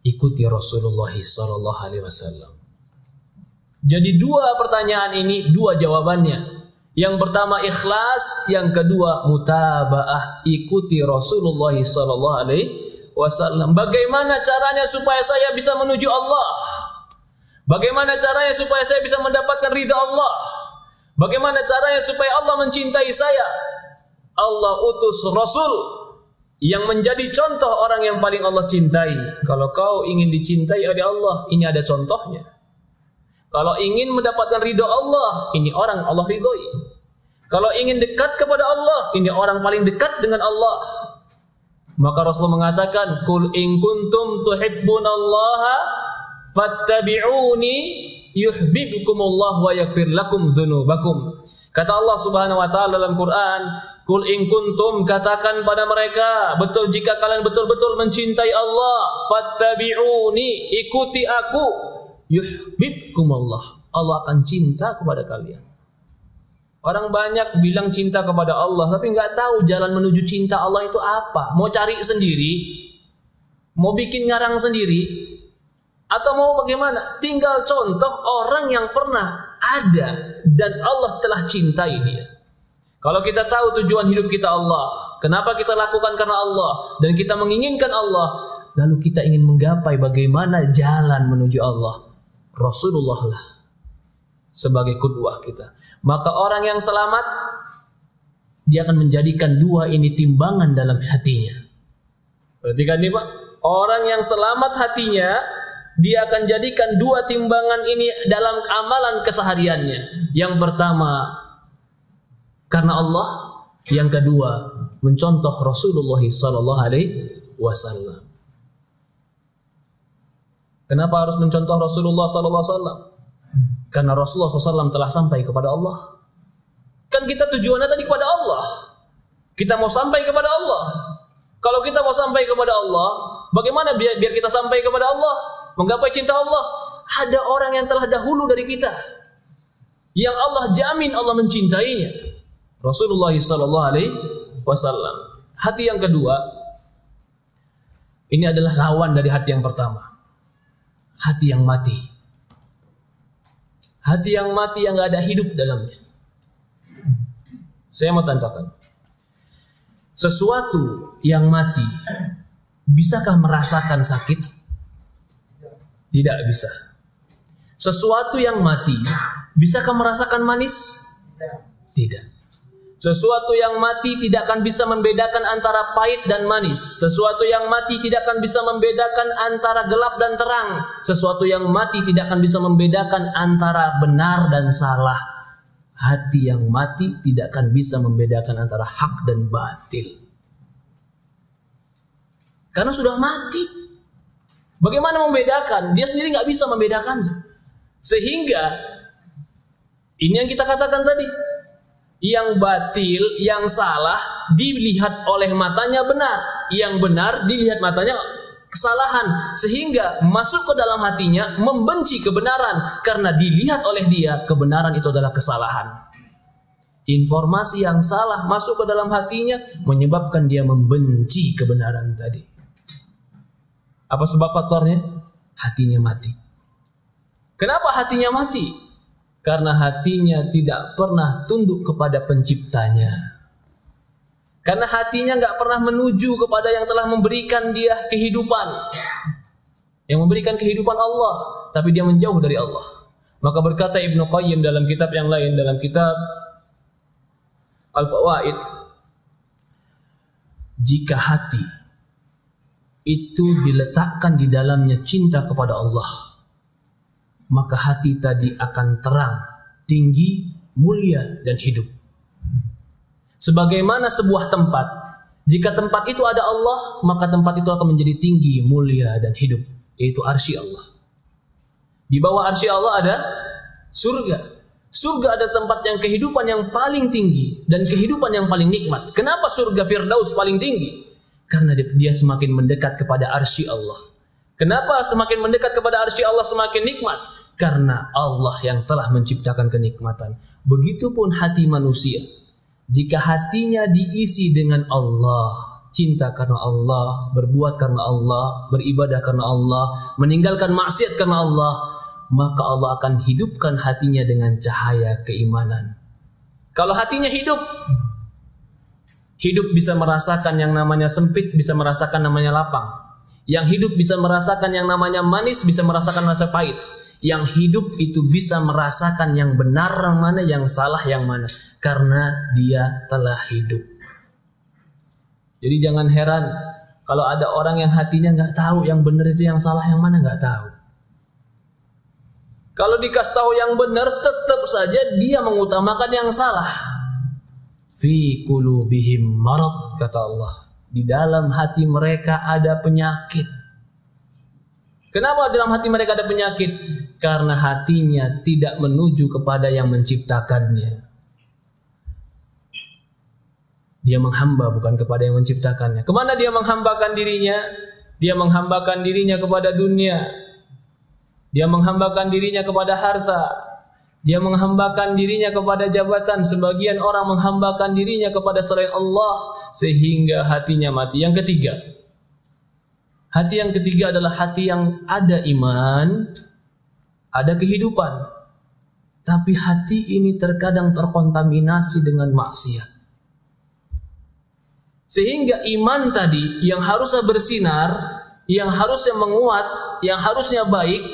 ikuti Rasulullah sallallahu alaihi wasallam. Jadi 2 pertanyaan ini, 2 jawabannya. Yang pertama ikhlas, yang kedua mutabaah, ikuti Rasulullah sallallahu alaihi wasallam. Bagaimana caranya supaya saya bisa menuju Allah? Bagaimana caranya supaya saya bisa mendapatkan ridha Allah? Bagaimana caranya supaya Allah mencintai saya? Allah utus Rasul yang menjadi contoh orang yang paling Allah cintai. Kalau kau ingin dicintai oleh Allah, ini ada contohnya. Kalau ingin mendapatkan ridha Allah, ini orang Allah ridhoi. Kalau ingin dekat kepada Allah, ini orang paling dekat dengan Allah. Maka Rasul mengatakan, "Qul in kuntum tuhibbunallaha fattabi'uni yuhibbukumullah wa yaghfir lakum dzunubakum." Kata Allah Subhanahu wa taala dalam Quran, "Qul in kuntum," katakan pada mereka, betul jika kalian betul-betul mencintai Allah, fattabi'uni, ikuti aku, yuhibbukumullah, Allah akan cinta kepada kalian. Orang banyak bilang cinta kepada Allah, tapi nggak tahu jalan menuju cinta Allah itu apa. Mau cari sendiri, mau bikin ngarang sendiri, atau mau bagaimana? Tinggal contoh orang yang pernah ada dan Allah telah cintai dia. Kalau kita tahu tujuan hidup kita Allah, kenapa kita lakukan karena Allah, dan kita menginginkan Allah, lalu kita ingin menggapai bagaimana jalan menuju Allah, Rasulullah lah sebagai qudwah kita. Maka orang yang selamat, dia akan menjadikan 2 ini timbangan dalam hatinya. Perhatikan nih Pak, orang yang selamat hatinya, dia akan jadikan 2 timbangan ini dalam amalan kesehariannya. Yang pertama, karena Allah. Yang kedua, mencontoh Rasulullah sallallahu alaihi wasallam. Kenapa harus mencontoh Rasulullah sallallahu alaihi wasallam? Karena Rasulullah SAW telah sampai kepada Allah. Kan kita tujuannya tadi kepada Allah. Kita mau sampai kepada Allah. Kalau kita mau sampai kepada Allah, bagaimana biar kita sampai kepada Allah? Menggapai cinta Allah. Ada orang yang telah dahulu dari kita, yang Allah jamin Allah mencintainya. Rasulullah SAW. Hati yang kedua, ini adalah lawan dari hati yang pertama. Hati yang mati. Hati yang mati yang gak ada hidup dalamnya. Saya mau tanyakan, sesuatu yang mati, bisakah merasakan sakit? Tidak bisa. Sesuatu yang mati, bisakah merasakan manis? Tidak. Sesuatu yang mati tidak akan bisa membedakan antara pahit dan manis. Sesuatu yang mati tidak akan bisa membedakan antara gelap dan terang. Sesuatu yang mati tidak akan bisa membedakan antara benar dan salah. Hati yang mati tidak akan bisa membedakan antara hak dan batil. Karena sudah mati. Bagaimana membedakan? Dia sendiri nggak bisa membedakannya. Sehingga ini yang kita katakan tadi. Yang batil, yang salah dilihat oleh matanya benar, yang benar dilihat matanya kesalahan, sehingga masuk ke dalam hatinya membenci kebenaran karena dilihat oleh dia kebenaran itu adalah kesalahan. Informasi yang salah masuk ke dalam hatinya menyebabkan dia membenci kebenaran tadi. Apa sebab faktornya? Hatinya mati. Kenapa hatinya mati? Karena hatinya tidak pernah tunduk kepada penciptanya. Karena hatinya nggak pernah menuju kepada yang telah memberikan dia kehidupan. Yang memberikan kehidupan Allah. Tapi dia menjauh dari Allah. Maka berkata Ibnu Qayyim dalam kitab yang lain, dalam kitab Al-Fawaid, jika hati itu diletakkan di dalamnya cinta kepada Allah, maka hati tadi akan terang, tinggi, mulia, dan hidup. Sebagaimana sebuah tempat, jika tempat itu ada Allah, maka tempat itu akan menjadi tinggi, mulia, dan hidup, yaitu arsy Allah. Di bawah arsy Allah ada surga. Surga ada tempat yang kehidupan yang paling tinggi dan kehidupan yang paling nikmat. Kenapa surga Firdaus paling tinggi? Karena dia semakin mendekat kepada arsy Allah. Kenapa semakin mendekat kepada arsy Allah semakin nikmat? Karena Allah yang telah menciptakan kenikmatan. Begitupun hati manusia. Jika hatinya diisi dengan Allah, cinta karena Allah, berbuat karena Allah, beribadah karena Allah, meninggalkan maksiat karena Allah, maka Allah akan hidupkan hatinya dengan cahaya keimanan. Kalau hatinya hidup bisa merasakan yang namanya sempit, bisa merasakan namanya lapang. Yang hidup bisa merasakan yang namanya manis, bisa merasakan rasa pahit. Yang hidup itu bisa merasakan yang benar yang mana, yang salah yang mana. Karena dia telah hidup. Jadi jangan heran kalau ada orang yang hatinya nggak tahu yang benar itu yang salah yang mana, nggak tahu. Kalau dikasih tahu yang benar, tetap saja dia mengutamakan yang salah. Fi qulubihim marad, kata Allah. Di dalam hati mereka ada penyakit. Kenapa dalam hati mereka ada penyakit? Karena hatinya tidak menuju kepada yang menciptakannya. Dia menghamba bukan kepada yang menciptakannya. Kemana dia menghambakan dirinya? Dia menghambakan dirinya kepada dunia. Dia menghambakan dirinya kepada harta. Dia menghambakan dirinya kepada jabatan. Sebagian orang menghambakan dirinya kepada selain Allah sehingga hatinya mati. Yang ketiga, hati yang ketiga adalah hati yang ada iman, ada kehidupan. Tapi hati ini terkadang terkontaminasi dengan maksiat. Sehingga iman tadi yang harusnya bersinar, yang harusnya menguat, yang harusnya baik,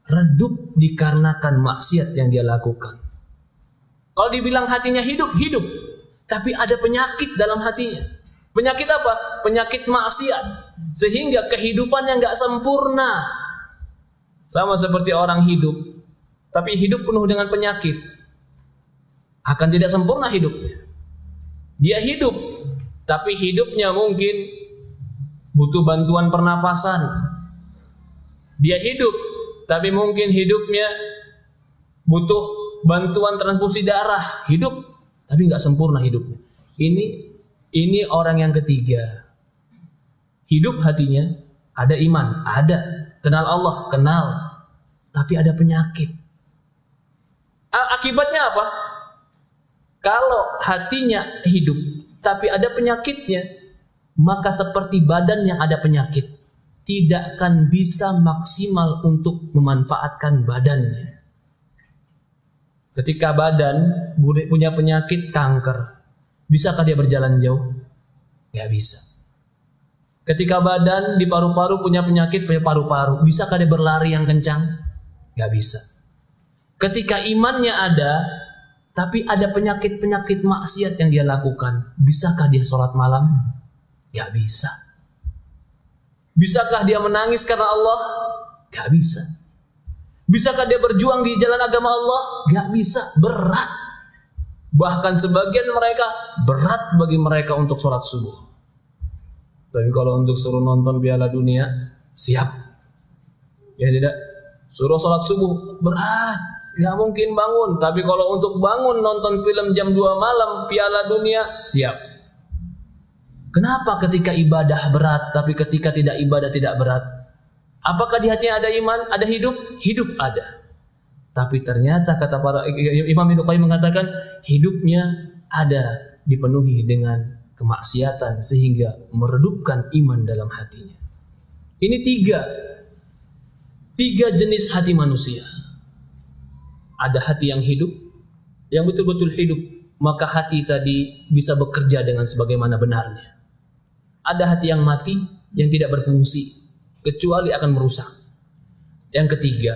redup dikarenakan maksiat yang dia lakukan. Kalau dibilang hatinya hidup, hidup. Tapi ada penyakit dalam hatinya. Penyakit apa? Penyakit maksiat. Sehingga kehidupannya nggak sempurna. Sama seperti orang hidup. Tapi hidup penuh dengan penyakit. Akan tidak sempurna hidupnya. Dia hidup. Tapi hidupnya mungkin butuh bantuan pernapasan. Dia hidup. Tapi mungkin hidupnya butuh bantuan transfusi darah. Hidup. Tapi nggak sempurna hidupnya. Ini orang yang ketiga. Hidup hatinya, ada iman, ada. Kenal Allah, kenal. Tapi ada penyakit. Akibatnya apa? Kalau hatinya hidup, tapi ada penyakitnya, maka seperti badan yang ada penyakit, tidak akan bisa maksimal untuk memanfaatkan badannya. Ketika badan punya penyakit kanker, bisakah dia berjalan jauh? Gak bisa. Ketika badan di paru-paru punya penyakit paru-paru, bisakah dia berlari yang kencang? Gak bisa. Ketika imannya ada, tapi ada penyakit-penyakit maksiat yang dia lakukan, bisakah dia sholat malam? Gak bisa. Bisakah dia menangis karena Allah? Gak bisa. Bisakah dia berjuang di jalan agama Allah? Gak bisa, berat. Bahkan sebagian mereka berat bagi mereka untuk sholat subuh. Tapi kalau untuk suruh nonton Piala Dunia, siap. Ya tidak? Suruh sholat subuh, berat. Gak mungkin bangun. Tapi kalau untuk bangun nonton film jam 2 malam Piala Dunia, siap. Kenapa ketika ibadah berat, tapi ketika tidak ibadah tidak berat? Apakah di hatinya ada iman, ada hidup? Hidup ada. Tapi ternyata kata para Imam Ibnu Qayyim mengatakan hidupnya ada dipenuhi dengan kemaksiatan sehingga meredupkan iman dalam hatinya. Ini tiga jenis hati manusia. Ada hati yang hidup, yang betul-betul hidup, maka hati tadi bisa bekerja dengan sebagaimana benarnya. Ada hati yang mati, yang tidak berfungsi, kecuali akan merusak. Yang ketiga,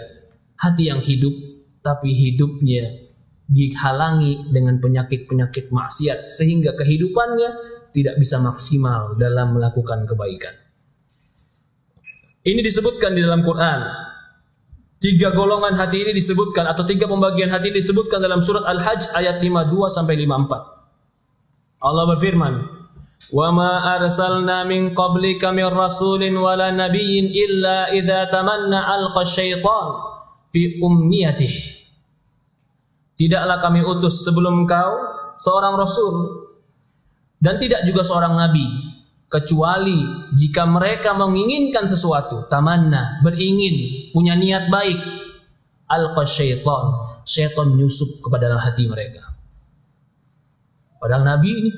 hati yang hidup, tapi hidupnya dihalangi dengan penyakit-penyakit maksiat, sehingga kehidupannya tidak bisa maksimal dalam melakukan kebaikan. Ini disebutkan di dalam Quran. 3 golongan hati ini disebutkan, atau 3 pembagian hati ini disebutkan dalam surat Al-Hajj ayat 52-54. Allah berfirman, "Wa ma arsalna min qablika min rasulin wala nabiyyin illa idza tamanna alqa syaitan fi umniyatihi." Tidaklah kami utus sebelum engkau seorang rasul dan tidak juga seorang nabi, kecuali jika mereka menginginkan sesuatu, tamanna, beringin, punya niat baik, alqa syaitan nyusup kepada dalam hati mereka. Padahal nabi ini,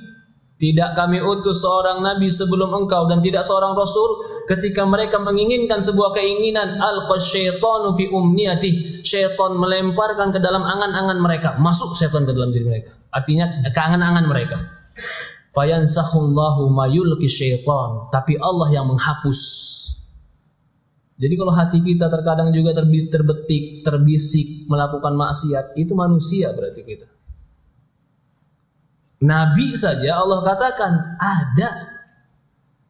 tidak kami utus seorang nabi sebelum engkau dan tidak seorang rasul, ketika mereka menginginkan sebuah keinginan, alqa syaitanu fi umniyatih, syaitan melemparkan ke dalam angan-angan mereka, masuk syaitan ke dalam diri mereka, artinya ke angan-angan mereka. Fayansakhullahu mayulki syaitan, tapi Allah yang menghapus. Jadi kalau hati kita terkadang juga terbetik, terbisik melakukan maksiat, itu manusia berarti kita. Nabi saja Allah katakan ada.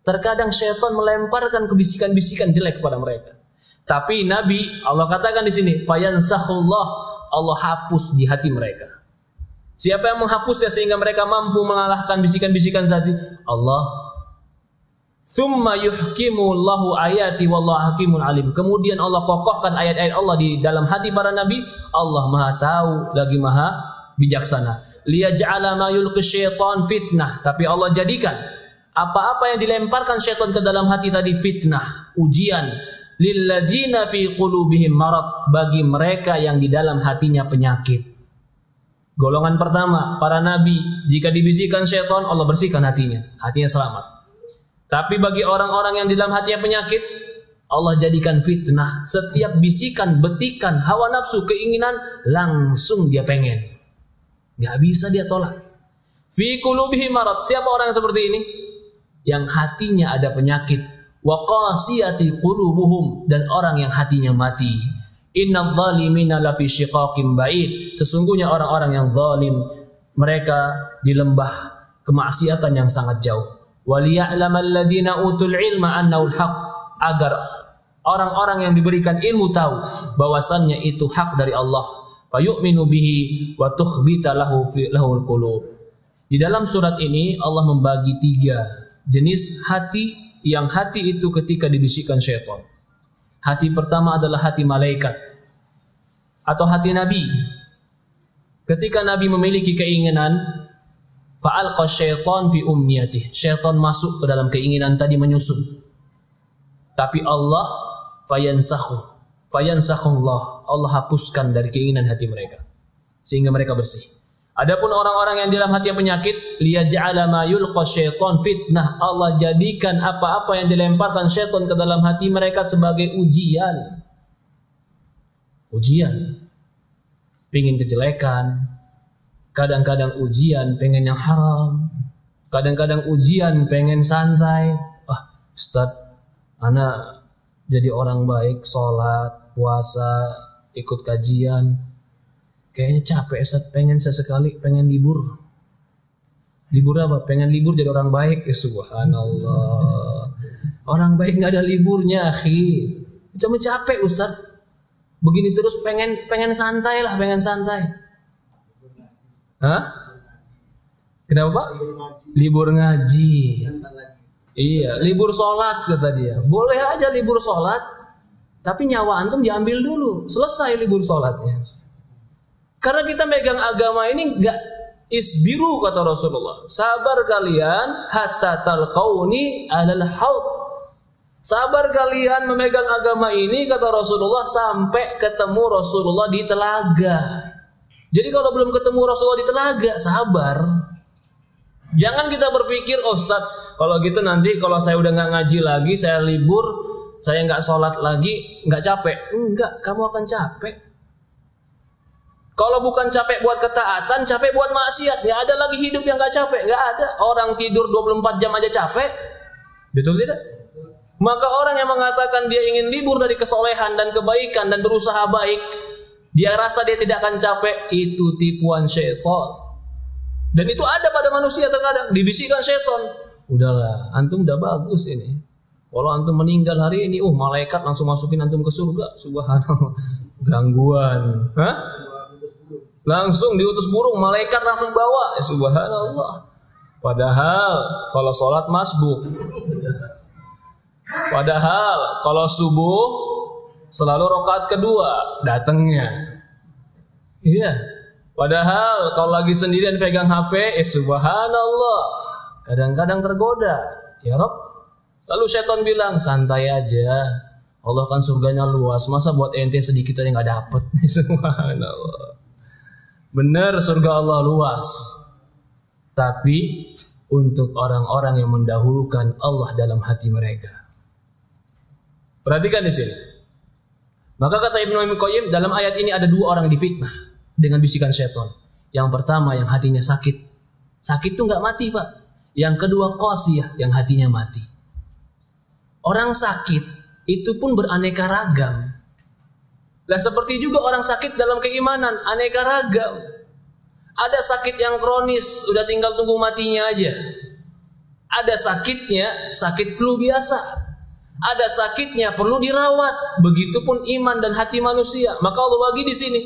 Terkadang syaitan melemparkan kebisikan-bisikan jelek kepada mereka. Tapi Nabi Allah katakan di sini, fayansakhullah, Allah hapus di hati mereka. Siapa yang menghapusnya sehingga mereka mampu mengalahkan bisikan-bisikan hati? Allah. Tsumma yuhkimullahu ayati wallahu hakimun alim. Kemudian Allah kokohkan ayat-ayat Allah di dalam hati para nabi. Allah Maha tahu lagi Maha bijaksana. Liyaj'ala ma yulqi syaitan fitnah, tapi Allah jadikan apa-apa yang dilemparkan syaitan ke dalam hati tadi fitnah, ujian. Lilladzina fi qulubihim marad, bagi mereka yang di dalam hatinya penyakit. Golongan pertama, para nabi, jika dibisikkan syaitan, Allah bersihkan hatinya selamat. Tapi bagi orang-orang yang di dalam hatinya penyakit, Allah jadikan fitnah. Setiap bisikan, betikan, hawa nafsu, keinginan, langsung dia pengen. Gak bisa dia tolak. Fi qulubihim marad, siapa orang yang seperti ini? Yang hatinya ada penyakit. Wa qasiyati qulubuhum, dan orang yang hatinya mati. Innadz zalimina lafi syiqaqim ba'id. Sesungguhnya orang-orang yang zalim, mereka di lembah kemaksiatan yang sangat jauh. Waliya'lamal ladzina utul ilma annahul haq, agar orang-orang yang diberikan ilmu tahu bahwasannya itu hak dari Allah. Fayu'minu bihi wa tukhbita lahul qulub. Di dalam surat ini Allah membagi 3 jenis hati, yang hati itu ketika dibisikkan syaitan. Hati pertama adalah hati malaikat atau hati nabi. Ketika nabi memiliki keinginan, fa'alqa syaitan fi umniyatih, syaitan masuk ke dalam keinginan tadi, menyusup. Tapi Allah fayansakhullah, Allah hapuskan dari keinginan hati mereka sehingga mereka bersih. Adapun orang-orang yang dalam hati penyakit, liyaj'ala ma yulqa syaitan fitnah, Allah jadikan apa-apa yang dilemparkan syaitan ke dalam hati mereka sebagai ujian. Ujian. Pengen kejelekan, kadang-kadang ujian pengen yang haram, kadang-kadang ujian pengen santai. Ustaz, anak jadi orang baik, sholat, puasa, ikut kajian, kayaknya capek Ustaz, pengen sesekali, pengen libur. Libur apa? Pengen libur jadi orang baik. Subhanallah. Orang baik gak ada liburnya, akhi. Cuma capek Ustaz. Begini terus pengen santai lah, pengen santai. Hah? Kenapa Pak? Libur ngaji. Iya, libur sholat kata dia. Boleh aja libur sholat, tapi nyawa antum diambil dulu. Selesai libur sholatnya. Karena kita megang agama ini Isbiru kata Rasulullah, sabar kalian hatta talqauni alal haud. Sabar kalian memegang agama ini kata Rasulullah sampai ketemu Rasulullah di telaga. Jadi kalau belum ketemu Rasulullah di telaga, sabar. Jangan kita berpikir, oh Ustaz, kalau gitu nanti kalau saya udah nggak ngaji lagi, saya libur, saya nggak sholat lagi, nggak capek. Enggak, kamu akan capek. Kalau bukan capek buat ketaatan, capek buat maksiat. Nggak ada lagi hidup yang nggak capek, nggak ada. Orang tidur 24 jam aja capek, betul tidak? Maka orang yang mengatakan dia ingin libur dari kesolehan dan kebaikan dan berusaha baik, dia rasa dia tidak akan capek, itu tipuan syaitan. Dan itu ada pada manusia terkadang, dibisikkan syaitan. Udahlah, antum udah bagus ini. Kalau antum meninggal hari ini, malaikat langsung masukin antum ke surga. Subhanallah. Gangguan. Hah? Langsung diutus burung, malaikat langsung bawa. Subhanallah. Padahal kalau sholat masbuk. Padahal kalau subuh selalu rakaat kedua datangnya. Iya. Padahal kalau lagi sendirian pegang HP, subhanallah. Kadang-kadang tergoda. Ya Rob. Lalu setan bilang, santai aja. Allah kan surganya luas. Masa buat ente sedikit aja nggak dapet? Subhanallah. Benar surga Allah luas. Tapi untuk orang-orang yang mendahulukan Allah dalam hati mereka. Perhatikan di sini. Maka kata Ibnu Qayyim, dalam ayat ini ada dua orang difitnah dengan bisikan syaitan. Yang pertama yang hatinya sakit. Sakit itu nggak mati, Pak. Yang kedua qasiyah, yang hatinya mati. Orang sakit itu pun beraneka ragam. Lah seperti juga orang sakit dalam keimanan, aneka ragam. Ada sakit yang kronis, udah tinggal tunggu matinya aja. Ada sakitnya, sakit flu biasa. Ada sakitnya perlu dirawat. Begitupun iman dan hati manusia. Maka Allah bagi di sini.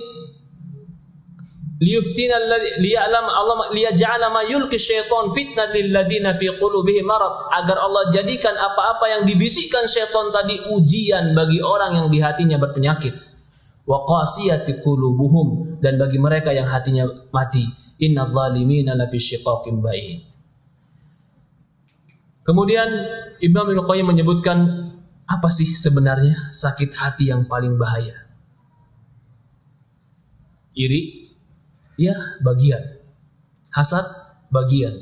Liyuftina liya'lam Allah liyaj'ala ma yulqi syaitan fitnatan lil ladina fi qulubihim marad, agar Allah jadikan apa-apa yang dibisikkan syaitan tadi ujian bagi orang yang di hatinya berpenyakit. Wa qasiyati qulubuhum, dan bagi mereka yang hatinya mati. Innadz zalimina lafi syiqaqin ba'id. Kemudian Ibnu Qayyim menyebutkan apa sih sebenarnya sakit hati yang paling bahaya? Iri, ya bagian. Hasad, bagian.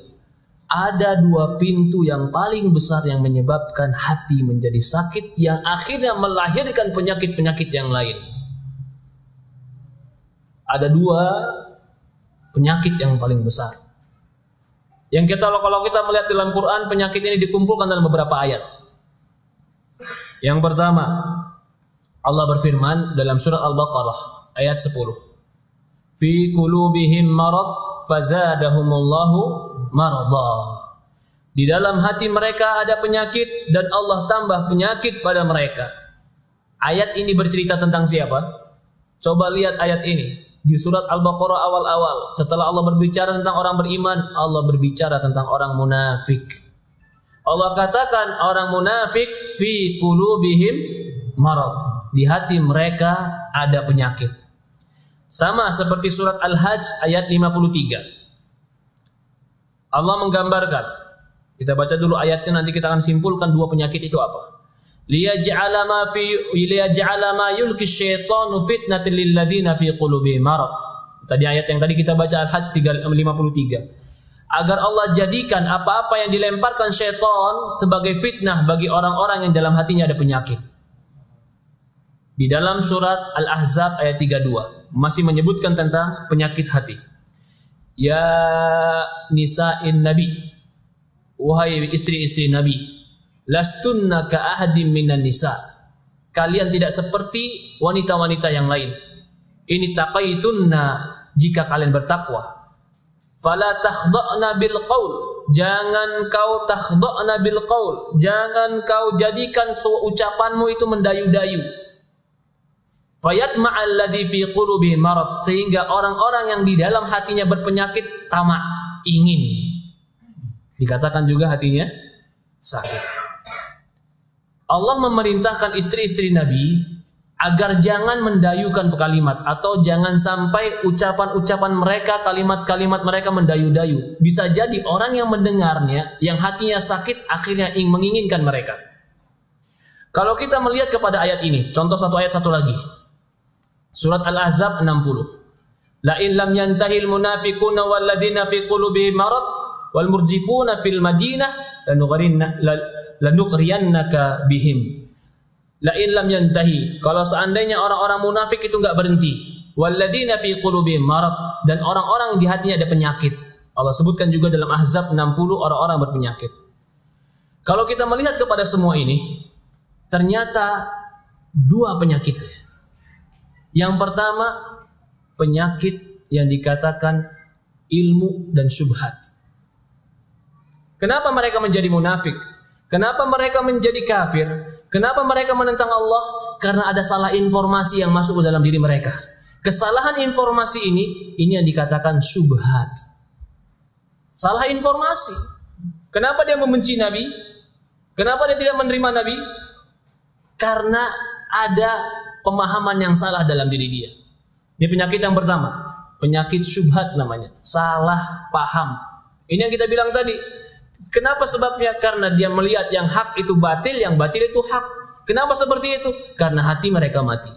Ada dua pintu yang paling besar yang menyebabkan hati menjadi sakit, yang akhirnya melahirkan penyakit-penyakit yang lain. Ada dua penyakit yang paling besar. Yang kalau kita melihat dalam Quran, penyakit ini dikumpulkan dalam beberapa ayat. Yang pertama, Allah berfirman dalam surat Al-Baqarah ayat 10. Fi qulubihim marad fazadahumullahu marada. Di dalam hati mereka ada penyakit dan Allah tambah penyakit pada mereka. Ayat ini bercerita tentang siapa? Coba lihat ayat ini. Di surat Al-Baqarah awal-awal, setelah Allah berbicara tentang orang beriman, Allah berbicara tentang orang munafik. Allah katakan orang munafik fi qulubihim marad. Di hati mereka ada penyakit. Sama seperti surat Al-Hajj ayat 53. Allah menggambarkan. Kita baca dulu ayatnya, nanti kita akan simpulkan dua penyakit itu apa. Liyaj'ala ma yulqi syaitanu fitnatan lil ladina fi qulubihim marad. Tadi ayat yang tadi kita baca Al-Hajj 53. Agar Allah jadikan apa-apa yang dilemparkan syaitan sebagai fitnah bagi orang-orang yang dalam hatinya ada penyakit. Di dalam surat Al-Ahzab ayat 32 masih menyebutkan tentang penyakit hati. Ya nisa'in nabi, wahai istri-istri Nabi, lastunna ka ahadim minan nisa, kalian tidak seperti wanita-wanita yang lain. Ini taqaitunna, jika kalian bertakwa. Fala takhda'na bil qaul, jangan kau takhda'na bil qaul, jangan kau jadikan ucapanmu itu mendayu-dayu. Fayatma'al ladzi fi qulubihi marad, sehingga orang-orang yang di dalam hatinya berpenyakit tamak, ingin. Dikatakan juga hatinya sakit. Allah memerintahkan istri-istri Nabi agar jangan mendayukan kalimat atau jangan sampai ucapan-ucapan mereka, kalimat-kalimat mereka mendayu-dayu. Bisa jadi orang yang mendengarnya, yang hatinya sakit, akhirnya menginginkan mereka. Kalau kita melihat kepada ayat ini, contoh satu ayat satu lagi. Surat Al-Ahzab 60. La in lam yantahil munafiquna walladzina fi qulubihim marad wal murjifuna fil madinah lanughriyannaka bihim. La in lam yantahi, kalau seandainya orang-orang munafik itu enggak berhenti, walladzina fi qulubihim marad, dan orang-orang di hatinya ada penyakit. Allah sebutkan juga dalam Ahzab 60 orang-orang berpenyakit. Kalau kita melihat kepada semua ini, ternyata dua penyakit. Yang pertama, penyakit yang dikatakan ilmu dan syubhat. Kenapa mereka menjadi munafik? Kenapa mereka menjadi kafir? Kenapa mereka menentang Allah? Karena ada salah informasi yang masuk ke dalam diri mereka. Kesalahan informasi ini yang dikatakan syubhat. Salah informasi. Kenapa dia membenci Nabi? Kenapa dia tidak menerima Nabi? Karena ada pemahaman yang salah dalam diri dia. Ini penyakit yang pertama. Penyakit syubhat namanya. Salah paham. Ini yang kita bilang tadi. Kenapa sebabnya? Karena dia melihat yang hak itu batil, yang batil itu hak. Kenapa seperti itu? Karena hati mereka mati.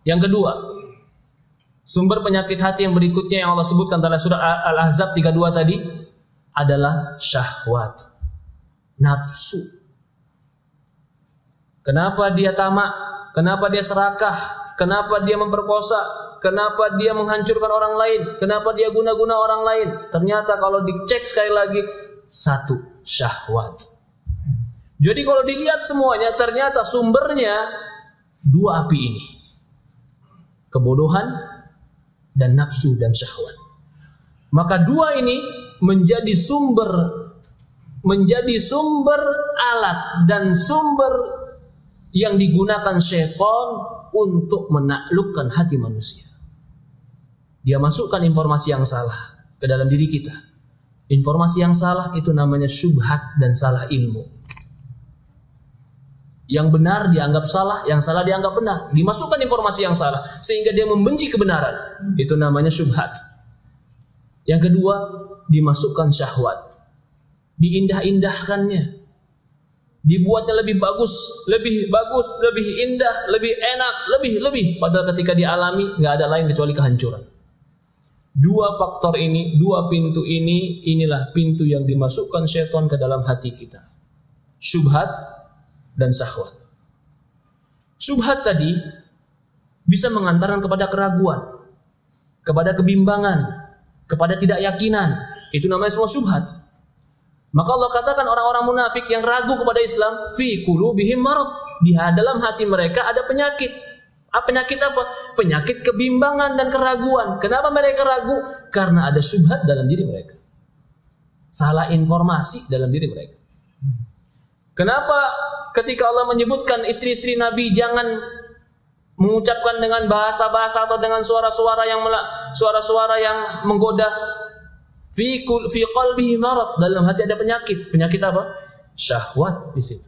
Yang kedua, sumber penyakit hati yang berikutnya yang Allah sebutkan dalam surah Al-Ahzab 32 tadi adalah syahwat, nafsu. Kenapa dia tamak? Kenapa dia serakah? Kenapa dia memperkosa? Kenapa dia menghancurkan orang lain? Kenapa dia guna-guna orang lain? Ternyata kalau dicek sekali lagi, satu, syahwat. Jadi kalau dilihat semuanya, ternyata sumbernya dua api ini. Kebodohan dan nafsu dan syahwat. Maka dua ini menjadi sumber alat dan sumber yang digunakan syaitan untuk menaklukkan hati manusia. Dia masukkan informasi yang salah ke dalam diri kita. Informasi yang salah itu namanya syubhat dan salah ilmu. Yang benar dianggap salah, yang salah dianggap benar. Dimasukkan informasi yang salah sehingga dia membenci kebenaran. Itu namanya syubhat. Yang kedua, dimasukkan syahwat. Diindah-indahkannya. Dibuatnya lebih bagus, lebih indah, lebih enak, lebih. Padahal ketika dialami nggak ada lain kecuali kehancuran. Dua faktor ini, dua pintu ini, inilah pintu yang dimasukkan syaitan ke dalam hati kita. Syubhat dan syahwat. Syubhat tadi bisa mengantarkan kepada keraguan, kepada kebimbangan, kepada tidak yakinan. Itu namanya semua syubhat. Maka Allah katakan orang-orang munafik yang ragu kepada Islam, fi qulubihim marad, di dalam hati mereka ada penyakit. Penyakit apa? Penyakit kebimbangan dan keraguan. Kenapa mereka ragu? Karena ada syubhat dalam diri mereka. Salah informasi dalam diri mereka. Kenapa ketika Allah menyebutkan istri-istri Nabi jangan mengucapkan dengan bahasa-bahasa atau dengan suara-suara yang menggoda? Fi qalbihi marad, dalam hati ada penyakit. Penyakit apa? Syahwat di situ.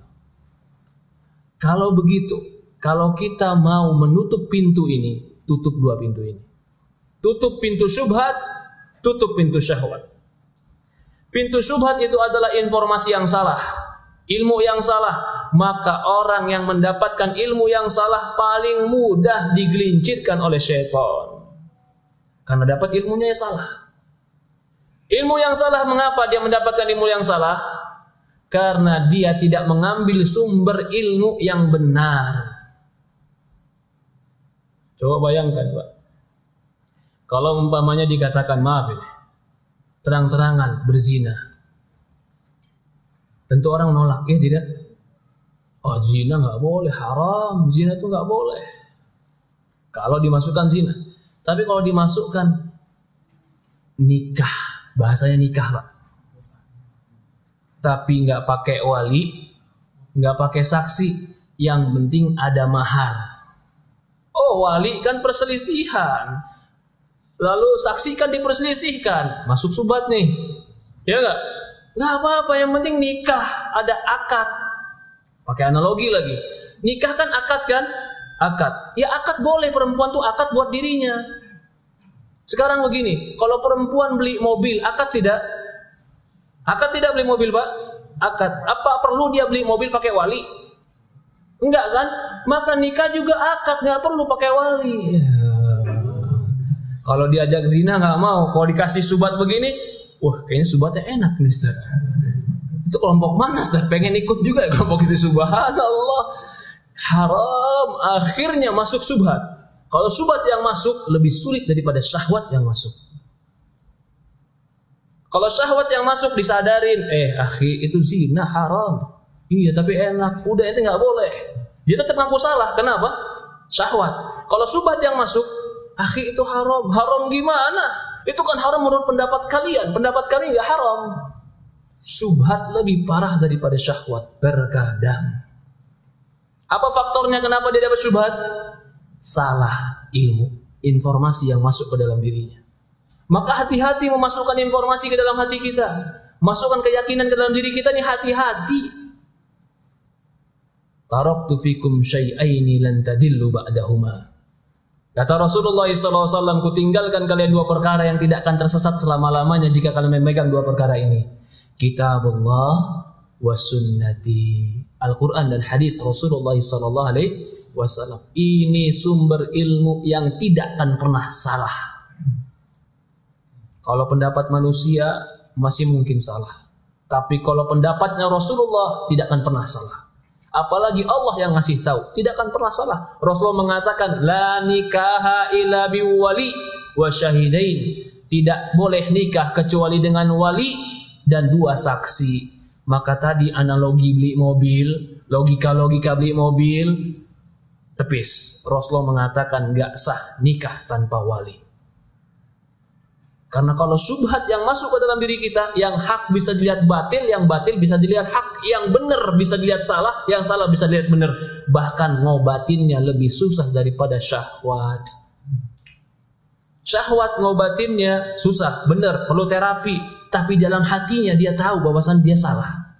Kalau begitu, kalau kita mau menutup pintu ini, tutup dua pintu ini. Tutup pintu syubhat, tutup pintu syahwat. Pintu syubhat itu adalah informasi yang salah, ilmu yang salah. Maka orang yang mendapatkan ilmu yang salah paling mudah digelincirkan oleh syaitan. Karena dapat ilmunya yang salah. Ilmu yang salah, mengapa dia mendapatkan ilmu yang salah? Karena dia tidak mengambil sumber ilmu yang benar. Coba bayangkan, Pak. Kalau umpamanya dikatakan, maaf ini, terang-terangan berzina. Tentu orang nolak, ya tidak? Oh, zina nggak boleh, haram. Zina itu nggak boleh. Kalau dimasukkan zina. Tapi kalau dimasukkan nikah, bahasanya nikah, Pak. Tapi nggak pakai wali, nggak pakai saksi. Yang penting ada mahar. Oh, wali kan perselisihan. Lalu saksi kan diperselisihkan. Masuk subhat nih. Ya enggak? Enggak apa-apa, yang penting nikah, ada akad. Pakai analogi lagi. Nikah kan akad kan? Akad. Ya akad boleh, perempuan tuh akad buat dirinya. Sekarang begini, kalau perempuan beli mobil, akad tidak? Akad tidak beli mobil, Pak? Akad. Apa perlu dia beli mobil pakai wali? Enggak kan? Maka nikah juga akad, nggak perlu pakai wali. Kalau diajak zina nggak mau, kalau dikasih subat begini, wah kayaknya subatnya enak nih Ustaz. Itu kelompok mana Ustaz? Pengen ikut juga ya kelompok itu, subhanallah. Haram, akhirnya masuk subhat. Kalau subhat yang masuk lebih sulit daripada syahwat yang masuk. Kalau syahwat yang masuk disadarin, akhi itu zina haram. Iya tapi enak, udah itu nggak boleh. Dia tetap ngaku salah, kenapa? Syahwat. Kalau subhat yang masuk, akhi itu haram. Haram gimana? Itu kan haram menurut pendapat kalian. Pendapat kami nggak haram. Subhat lebih parah daripada syahwat, berkadang. Apa faktornya kenapa dia dapat syubhat? Salah ilmu, informasi yang masuk ke dalam dirinya. Maka hati-hati memasukkan informasi ke dalam hati kita. Masukkan keyakinan ke dalam diri kita nih, hati-hati. Taraktu fikum syai'aini lan tadillu ba'dahuma. Kata Rasulullah SAW, kutinggalkan kalian dua perkara yang tidak akan tersesat selama-lamanya jika kalian memegang dua perkara ini. Kitabullah wa sunnati. Al-Quran dan hadis Rasulullah SAW. Ini sumber ilmu yang tidak akan pernah salah. Kalau pendapat manusia masih mungkin salah, tapi kalau pendapatnya Rasulullah tidak akan pernah salah. Apalagi Allah yang ngasih tahu, tidak akan pernah salah. Rasulullah mengatakan, la nikaha illa biwali wa syahidain. Tidak boleh nikah kecuali dengan wali dan dua saksi. Maka tadi analogi beli mobil, logika-logika beli mobil, tepis. Rasulullah mengatakan gak sah nikah tanpa wali. Karena kalau subhat yang masuk ke dalam diri kita, yang hak bisa dilihat batil, yang batil bisa dilihat hak, yang benar bisa dilihat salah, yang salah bisa dilihat benar. Bahkan ngobatinnya lebih susah daripada syahwat. Syahwat ngobatinnya susah, benar, perlu terapi. Tapi dalam hatinya dia tahu bahwasan dia salah.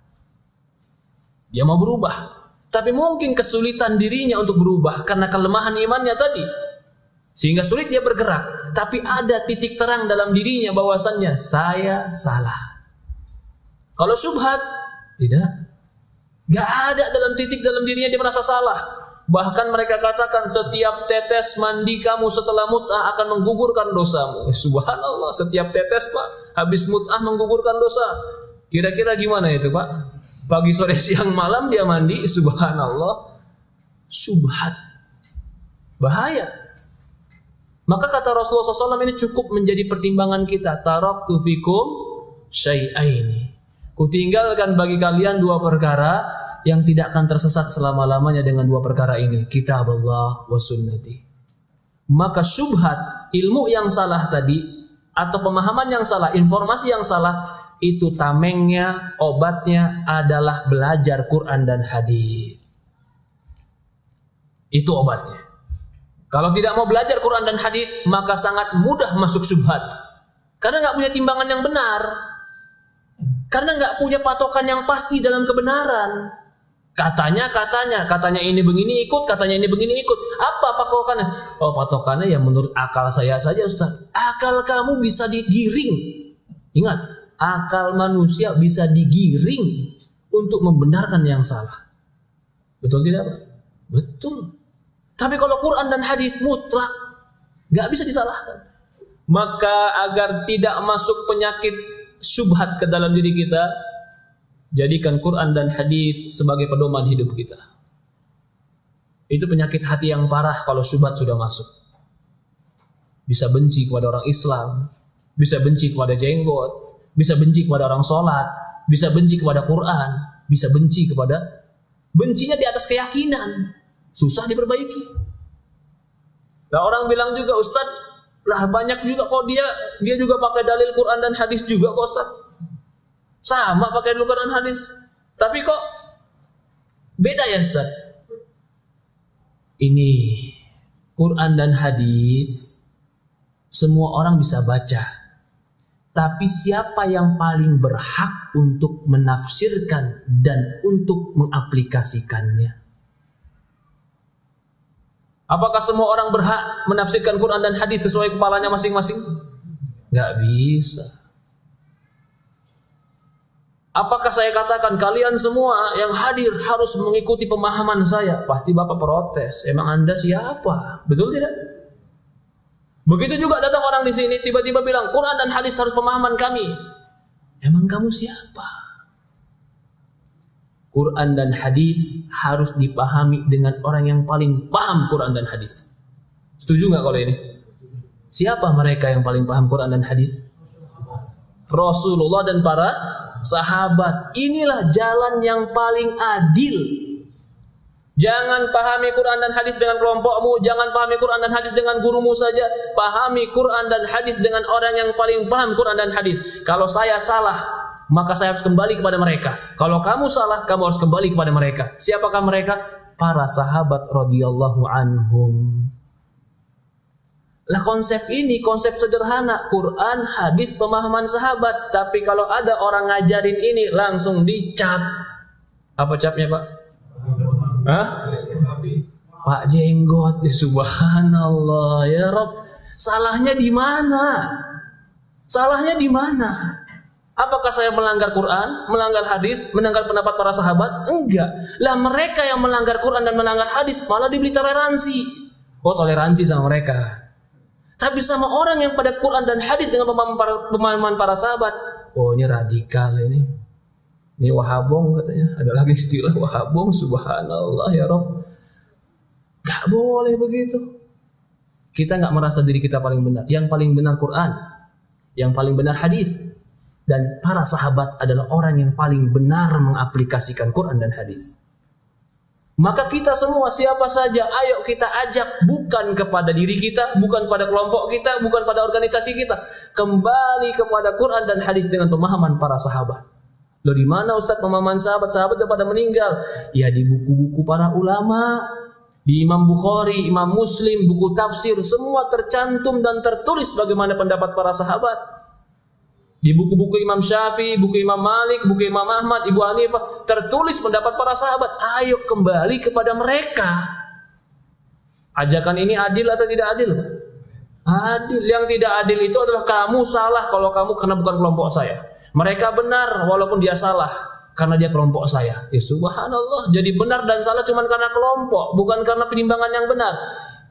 Dia mau berubah. Tapi mungkin kesulitan dirinya untuk berubah karena kelemahan imannya tadi. Sehingga sulit dia bergerak. Tapi ada titik terang dalam dirinya bahwasannya saya salah. Kalau syubhat, tidak. Gak ada dalam titik dalam dirinya dia merasa salah. Bahkan mereka katakan setiap tetes mandi kamu setelah mut'ah akan menggugurkan dosamu. Subhanallah, setiap tetes Pak habis mut'ah menggugurkan dosa. Kira-kira gimana itu Pak? Pagi, sore, siang, malam dia mandi. Subhanallah. Syubhat. Bahaya. Maka kata Rasulullah SAW ini cukup menjadi pertimbangan kita. Taraktu fikum syai'aini. Kutinggalkan bagi kalian dua perkara yang tidak akan tersesat selama-lamanya dengan dua perkara ini. Kitabullah wa sunnati. Maka syubhat, ilmu yang salah tadi, atau pemahaman yang salah, informasi yang salah, itu tamengnya, obatnya adalah belajar Quran dan hadis. Itu obatnya. Kalau tidak mau belajar Quran dan hadis, maka sangat mudah masuk syubhat. Karena nggak punya timbangan yang benar. Karena nggak punya patokan yang pasti dalam kebenaran. Katanya ini begini ikut, katanya ini begini ikut. Apa patokannya? Oh, patokannya yang menurut akal saya saja, Ustaz. Akal kamu bisa digiring. Ingat, akal manusia bisa digiring untuk membenarkan yang salah. Betul tidak, Pak? Betul. Tapi kalau Quran dan hadis mutlak, nggak bisa disalahkan. Maka agar tidak masuk penyakit syubhat ke dalam diri kita, jadikan Quran dan hadis sebagai pedoman hidup kita. Itu penyakit hati yang parah kalau syubhat sudah masuk. Bisa benci kepada orang Islam, bisa benci kepada jenggot, bisa benci kepada orang sholat, bisa benci kepada Quran, bisa benci kepada, bencinya di atas keyakinan. Susah diperbaiki. Nah, orang bilang juga, Ustaz, lah banyak juga kok dia juga pakai dalil Quran dan hadis juga kok Ustaz. Sama pakai dalil Quran dan hadis. Tapi kok beda ya Ustaz? Ini Quran dan hadis semua orang bisa baca. Tapi siapa yang paling berhak untuk menafsirkan dan untuk mengaplikasikannya? Apakah semua orang berhak menafsirkan Quran dan hadis sesuai kepalanya masing-masing? Nggak bisa. Apakah saya katakan kalian semua yang hadir harus mengikuti pemahaman saya? Pasti Bapak protes. Emang Anda siapa? Betul tidak? Begitu juga datang orang di sini tiba-tiba bilang Quran dan hadis harus pemahaman kami. Emang kamu siapa? Quran dan hadis harus dipahami dengan orang yang paling paham Quran dan hadis. Setuju nggak kalau ini? Siapa mereka yang paling paham Quran dan hadis? Rasulullah dan para sahabat. Inilah jalan yang paling adil. Jangan pahami Quran dan hadis dengan kelompokmu, jangan pahami Quran dan hadis dengan gurumu saja. Pahami Quran dan hadis dengan orang yang paling paham Quran dan hadis. Kalau saya salah, maka saya harus kembali kepada mereka. Kalau kamu salah, kamu harus kembali kepada mereka. Siapakah mereka? Para sahabat radhiyallahu anhum. Lah konsep ini konsep sederhana, Quran, hadis, pemahaman sahabat. Tapi kalau ada orang ngajarin ini langsung dicap. Apa capnya, Pak? Hah? Pak Jenggot, subhanallah ya Rob. Salahnya di mana? Salahnya di mana? Apakah saya melanggar Quran, melanggar hadis, melanggar pendapat para sahabat? Enggak. Lah mereka yang melanggar Quran dan melanggar hadis malah diberi toleransi. Oh, toleransi sama mereka. Tapi sama orang yang pada Quran dan hadis dengan pemahaman para sahabat, oh ini radikal ini. Ini wahabong katanya. Ada lagi istilah wahabong, subhanallah ya Rob. Gak boleh begitu. Kita gak merasa diri kita paling benar. Yang paling benar Quran, yang paling benar hadis. Dan para sahabat adalah orang yang paling benar mengaplikasikan Quran dan hadis. Maka kita semua siapa saja, ayo kita ajak bukan kepada diri kita, bukan pada kelompok kita, bukan pada organisasi kita, kembali kepada Quran dan hadis dengan pemahaman para sahabat. Loh di mana Ustaz pemahaman sahabat? Sahabat pada meninggal. Ya di buku-buku para ulama, di Imam Bukhari, Imam Muslim, buku tafsir, semua tercantum dan tertulis bagaimana pendapat para sahabat. Di buku-buku Imam Syafi'i, buku Imam Malik, buku Imam Ahmad, Ibu Hanifah, tertulis pendapat para sahabat. Ayo kembali kepada mereka. Ajakan ini adil atau tidak adil? Adil. Yang tidak adil itu adalah kamu salah kalau kamu karena bukan kelompok saya. Mereka benar walaupun dia salah karena dia kelompok saya. Ya subhanallah, jadi benar dan salah cuma karena kelompok, bukan karena penimbangan yang benar.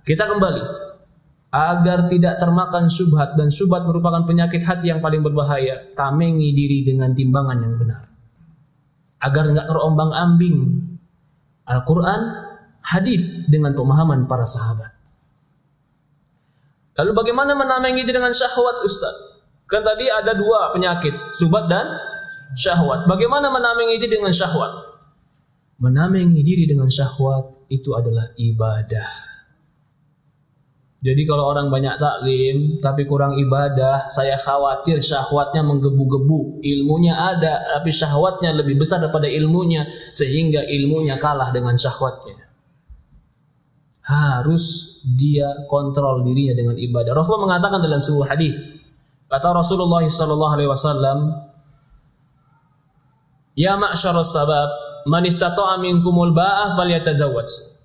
Kita kembali. Agar tidak termakan syubhat, dan syubhat merupakan penyakit hati yang paling berbahaya, tamengi diri dengan timbangan yang benar. Agar enggak terombang-ambing Al-Quran, hadis dengan pemahaman para sahabat. Lalu bagaimana menamengi diri dengan syahwat, Ustaz? Kan tadi ada dua penyakit, syubhat dan syahwat. Bagaimana menamengi diri dengan syahwat? Menamengi diri dengan syahwat itu adalah ibadah. Jadi kalau orang banyak taklim tapi kurang ibadah, saya khawatir syahwatnya menggebu-gebu. Ilmunya ada tapi syahwatnya lebih besar daripada ilmunya, sehingga ilmunya kalah dengan syahwatnya. Harus dia kontrol dirinya dengan ibadah. Rasulullah mengatakan dalam sebuah hadis, kata Rasulullah SAW, ya ma'syarus sabab, man istata'a minkumul ba'ah falyatazawwaj.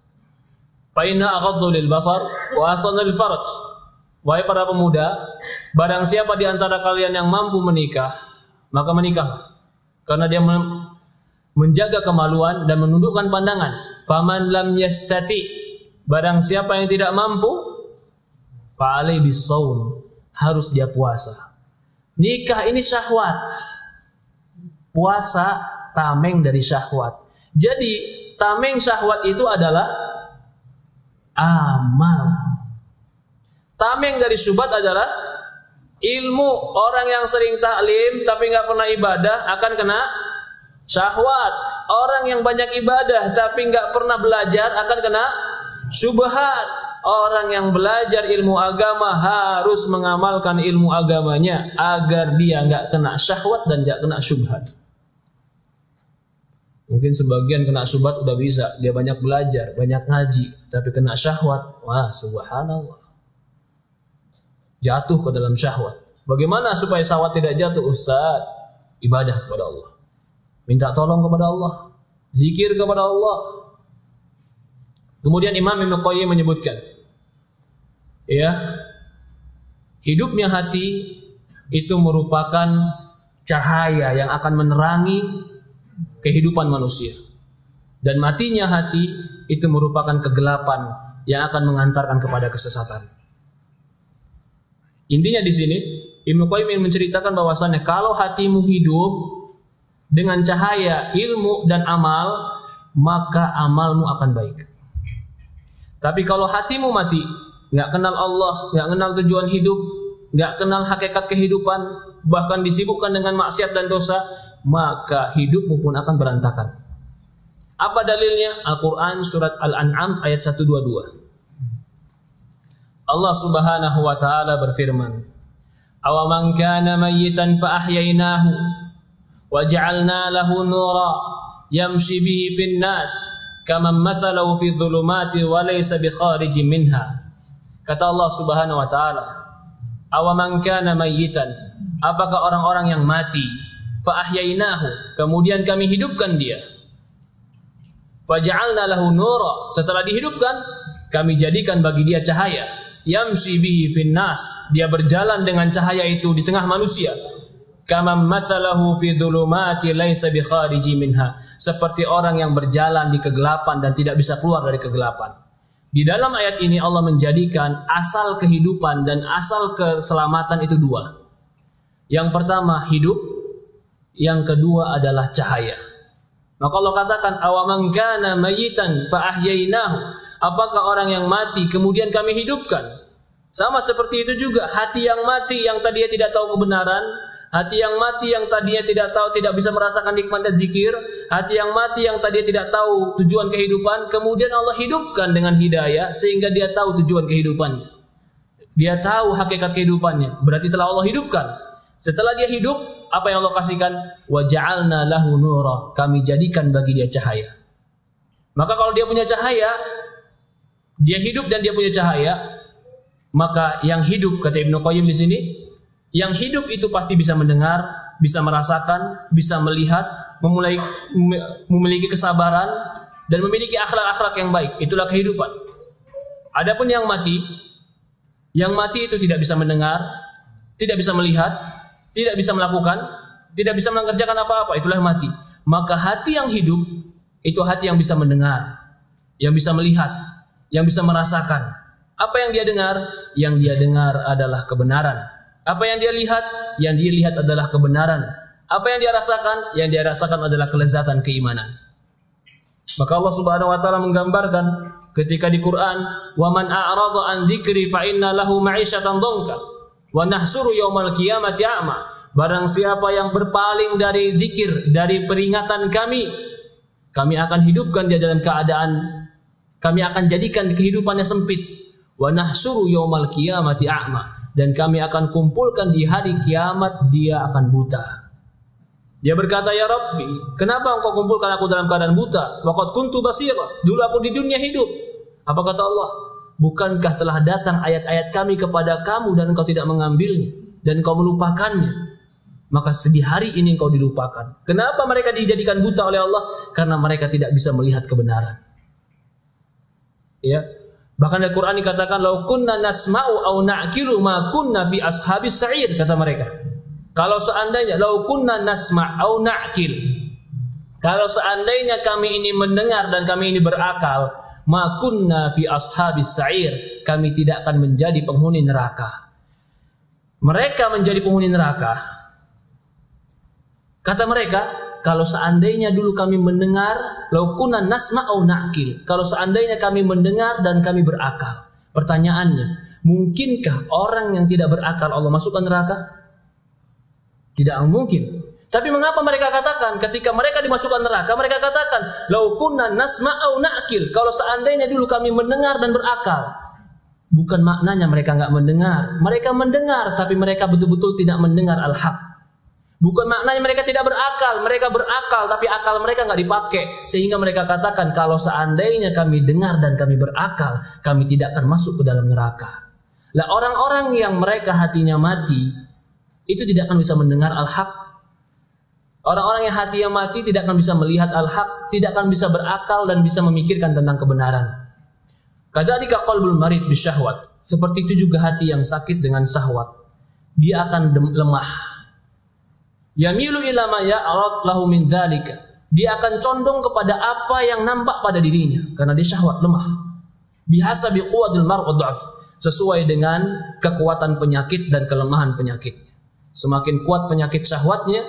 Fa'inna aghaddu lil basar wa ahsanu lil farj. Wahai para pemuda, barang siapa di antara kalian yang mampu menikah, maka menikahlah. Karena dia menjaga kemaluan dan menundukkan pandangan. Faman lam yastati, barang siapa yang tidak mampu, fa'alai bisawm, harus dia puasa. Nikah ini syahwat. Puasa tameng dari syahwat. Jadi tameng syahwat itu adalah amal. Tameng dari syubhat adalah ilmu. Orang yang sering taklim tapi nggak pernah ibadah akan kena syahwat. Orang yang banyak ibadah tapi nggak pernah belajar akan kena syubhat. Orang yang belajar ilmu agama harus mengamalkan ilmu agamanya agar dia nggak kena syahwat dan nggak kena syubhat. Mungkin sebagian kena syubhat udah bisa, dia banyak belajar, banyak ngaji, tapi kena syahwat, wah subhanallah, jatuh ke dalam syahwat. Bagaimana supaya syahwat tidak jatuh, Ustaz? Ibadah kepada Allah, minta tolong kepada Allah, zikir kepada Allah, Kemudian Imam Ibnu Qayyim menyebutkan, ya, hidupnya hati itu merupakan cahaya yang akan menerangi kehidupan manusia, dan matinya hati itu merupakan kegelapan yang akan mengantarkan kepada kesesatan. Intinya di sini Ibnu Qayyim ingin menceritakan bahwasannya kalau hatimu hidup dengan cahaya ilmu dan amal, maka amalmu akan baik. Tapi kalau hatimu mati, nggak kenal Allah, nggak kenal tujuan hidup, nggak kenal hakikat kehidupan, bahkan disibukkan dengan maksiat dan dosa, maka hidupmu pun akan berantakan. Apa dalilnya? Al-Quran surat Al-An'am ayat 122. Allah Subhanahu wa ta'ala berfirman, "Awaman kana mayyitan fa ahyainahu wa ja'alna lahu nura yamshi bihi fin nas kaman mathalahu fi dhulumati wa laysa bi kharijin minha." Kata Allah Subhanahu wa ta'ala, "Awaman kana mayyitan," apakah orang-orang yang mati, fa ahyainahu, kemudian kami hidupkan dia, fa ja'alna lahu nura, setelah dihidupkan kami jadikan bagi dia cahaya, yamshi bihi fin nas, dia berjalan dengan cahaya itu di tengah manusia, kaman mathalahu fi dhulumati laysa bi khariji minha, seperti orang yang berjalan di kegelapan dan tidak bisa keluar dari kegelapan. Di dalam ayat ini Allah menjadikan asal kehidupan dan asal keselamatan itu dua. Yang pertama hidup, yang kedua adalah cahaya. Maka Allah katakan, awaman kana mayyitan fa ahyainahu, apakah orang yang mati kemudian kami hidupkan. Sama seperti itu juga hati yang mati yang tadinya tidak tahu kebenaran, hati yang mati yang tadinya tidak tahu, tidak bisa merasakan nikmat dan zikir, hati yang mati yang tadinya tidak tahu tujuan kehidupan, kemudian Allah hidupkan dengan hidayah sehingga dia tahu tujuan kehidupannya. Dia tahu hakikat kehidupannya, berarti telah Allah hidupkan. Setelah dia hidup, apa yang Allah kasihkan? Wa ja'alna lahu nura, kami jadikan bagi dia cahaya. Maka kalau dia punya cahaya, dia hidup dan dia punya cahaya, maka yang hidup, kata Ibnu Qayyim di sini, yang hidup itu pasti bisa mendengar, bisa merasakan, bisa melihat, memiliki kesabaran dan memiliki akhlak-akhlak yang baik. Itulah kehidupan. Adapun yang mati itu tidak bisa mendengar, tidak bisa melihat, tidak bisa melakukan, tidak bisa mengerjakan apa-apa, itulah yang mati. Maka hati yang hidup itu hati yang bisa mendengar, yang bisa melihat, yang bisa merasakan. Apa yang dia dengar? Yang dia dengar adalah kebenaran. Apa yang dia lihat? Yang dia lihat adalah kebenaran. Apa yang dia rasakan? Yang dia rasakan adalah kelezatan keimanan. Maka Allah Subhanahu wa taala menggambarkan ketika di Quran, "Wa man a'rada an dzikri fa inna lahu ma'isyatan dhanka wa nahsuru yaumal qiyamati a'ma." Barang siapa yang berpaling dari zikir, dari peringatan kami akan hidupkan dia dalam keadaan, kami akan jadikan kehidupannya sempit. Wa nahsuru yaumal qiyamati a'ma, dan kami akan kumpulkan di hari kiamat dia akan buta. Dia berkata, "Ya Rabbi, kenapa engkau kumpulkan aku dalam keadaan buta? Waqad kuntu basira, dulu aku di dunia hidup." Apa kata Allah? "Bukankah telah datang ayat-ayat kami kepada kamu dan engkau tidak mengambilnya dan engkau melupakannya? Maka di hari ini engkau dilupakan." Kenapa mereka dijadikan buta oleh Allah? Karena mereka tidak bisa melihat kebenaran. Ya. Bahkan Al-Quran dikatakan, "Lau kunna nasma'u au na'kilu ma kunna fi ashabis sa'ir," kata mereka. Kalau seandainya lau kunna nasma' au na'kil, kalau seandainya kami ini mendengar dan kami ini berakal, ma kunna fi ashabis sa'ir, kami tidak akan menjadi penghuni neraka. Mereka menjadi penghuni neraka. Kata mereka, kalau seandainya dulu kami mendengar, lau kunna nasma' au na'kil, kalau seandainya kami mendengar dan kami berakal. Pertanyaannya, mungkinkah orang yang tidak berakal Allah masukkan neraka? Tidak mungkin. Tapi mengapa mereka katakan ketika mereka dimasukkan neraka, mereka katakan, "Lau kunna nasma' au na'kil," kalau seandainya dulu kami mendengar dan berakal. Bukan maknanya mereka enggak mendengar. Mereka mendengar, tapi mereka betul-betul tidak mendengar al-haq. Bukan maknanya mereka tidak berakal. Mereka berakal, tapi akal mereka enggak dipakai. Sehingga mereka katakan, kalau seandainya kami dengar dan kami berakal, kami tidak akan masuk ke dalam neraka. Lah orang-orang yang mereka hatinya mati, itu tidak akan bisa mendengar al-haq. Orang-orang yang hatinya mati tidak akan bisa melihat al-haq, tidak akan bisa berakal dan bisa memikirkan tentang kebenaran. Kadzalika qalbul marid bisyahwat. Seperti itu juga hati yang sakit dengan syahwat. Dia akan lemah. Yamilu ila ma ya'rad lahu min dzalika. Dia akan condong kepada apa yang nampak pada dirinya karena dia syahwat lemah. Bihasabi quwwatil mar'i wa dha'f. Sesuai dengan kekuatan penyakit dan kelemahan penyakit. Semakin kuat penyakit syahwatnya,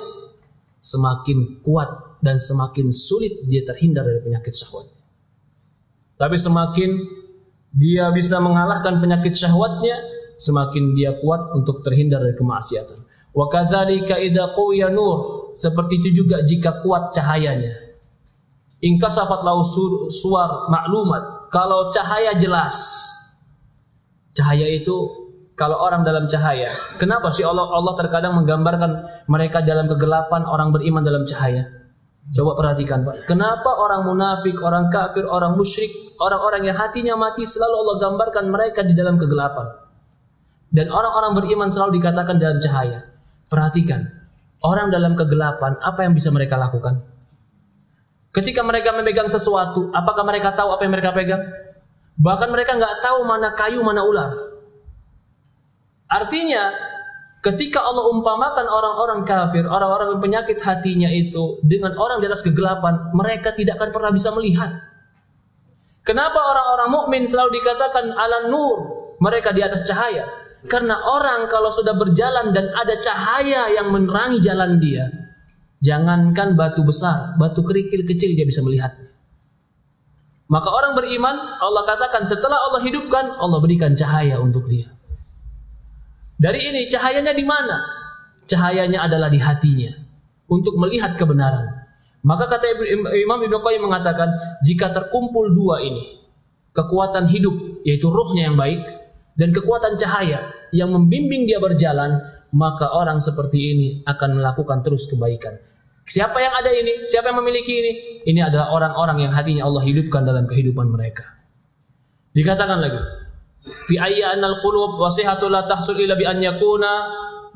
semakin kuat dan semakin sulit dia terhindar dari penyakit syahwat. Tapi semakin dia bisa mengalahkan penyakit syahwatnya, semakin dia kuat untuk terhindar dari kemaksiatan. Wa kadzalika idza qawiya nur, seperti itu juga jika kuat cahayanya. Inkasafat lahu suwar ma'lumat, kalau cahaya jelas. Cahaya itu kalau orang dalam cahaya. Kenapa sih Allah terkadang menggambarkan mereka dalam kegelapan, orang beriman dalam cahaya? Coba perhatikan Pak. Kenapa orang munafik, orang kafir, orang musyrik, orang-orang yang hatinya mati selalu Allah gambarkan mereka di dalam kegelapan. Dan orang-orang beriman selalu dikatakan dalam cahaya. Perhatikan, orang dalam kegelapan apa yang bisa mereka lakukan? Ketika mereka memegang sesuatu, apakah mereka tahu apa yang mereka pegang? Bahkan mereka nggak tahu mana kayu, mana ular. Artinya, ketika Allah umpamakan orang-orang kafir, orang-orang yang penyakit hatinya itu dengan orang di atas kegelapan, mereka tidak akan pernah bisa melihat. Kenapa orang-orang mukmin selalu dikatakan ala nur, mereka di atas cahaya? Karena orang kalau sudah berjalan dan ada cahaya yang menerangi jalan dia, jangankan batu besar, batu kerikil kecil dia bisa melihatnya. Maka orang beriman, Allah katakan setelah Allah hidupkan, Allah berikan cahaya untuk dia. Dari ini cahayanya di mana? Cahayanya adalah di hatinya untuk melihat kebenaran. Maka kata Imam Ibnu Qayyim mengatakan, jika terkumpul dua ini, kekuatan hidup yaitu ruhnya yang baik dan kekuatan cahaya yang membimbing dia berjalan, maka orang seperti ini akan melakukan terus kebaikan. Siapa yang ada ini? Siapa yang memiliki ini? Ini adalah orang-orang yang hatinya Allah hidupkan dalam kehidupan mereka. Dikatakan lagi, fi ayya annal qulub wasihatu la tahsul illa bi an yakuna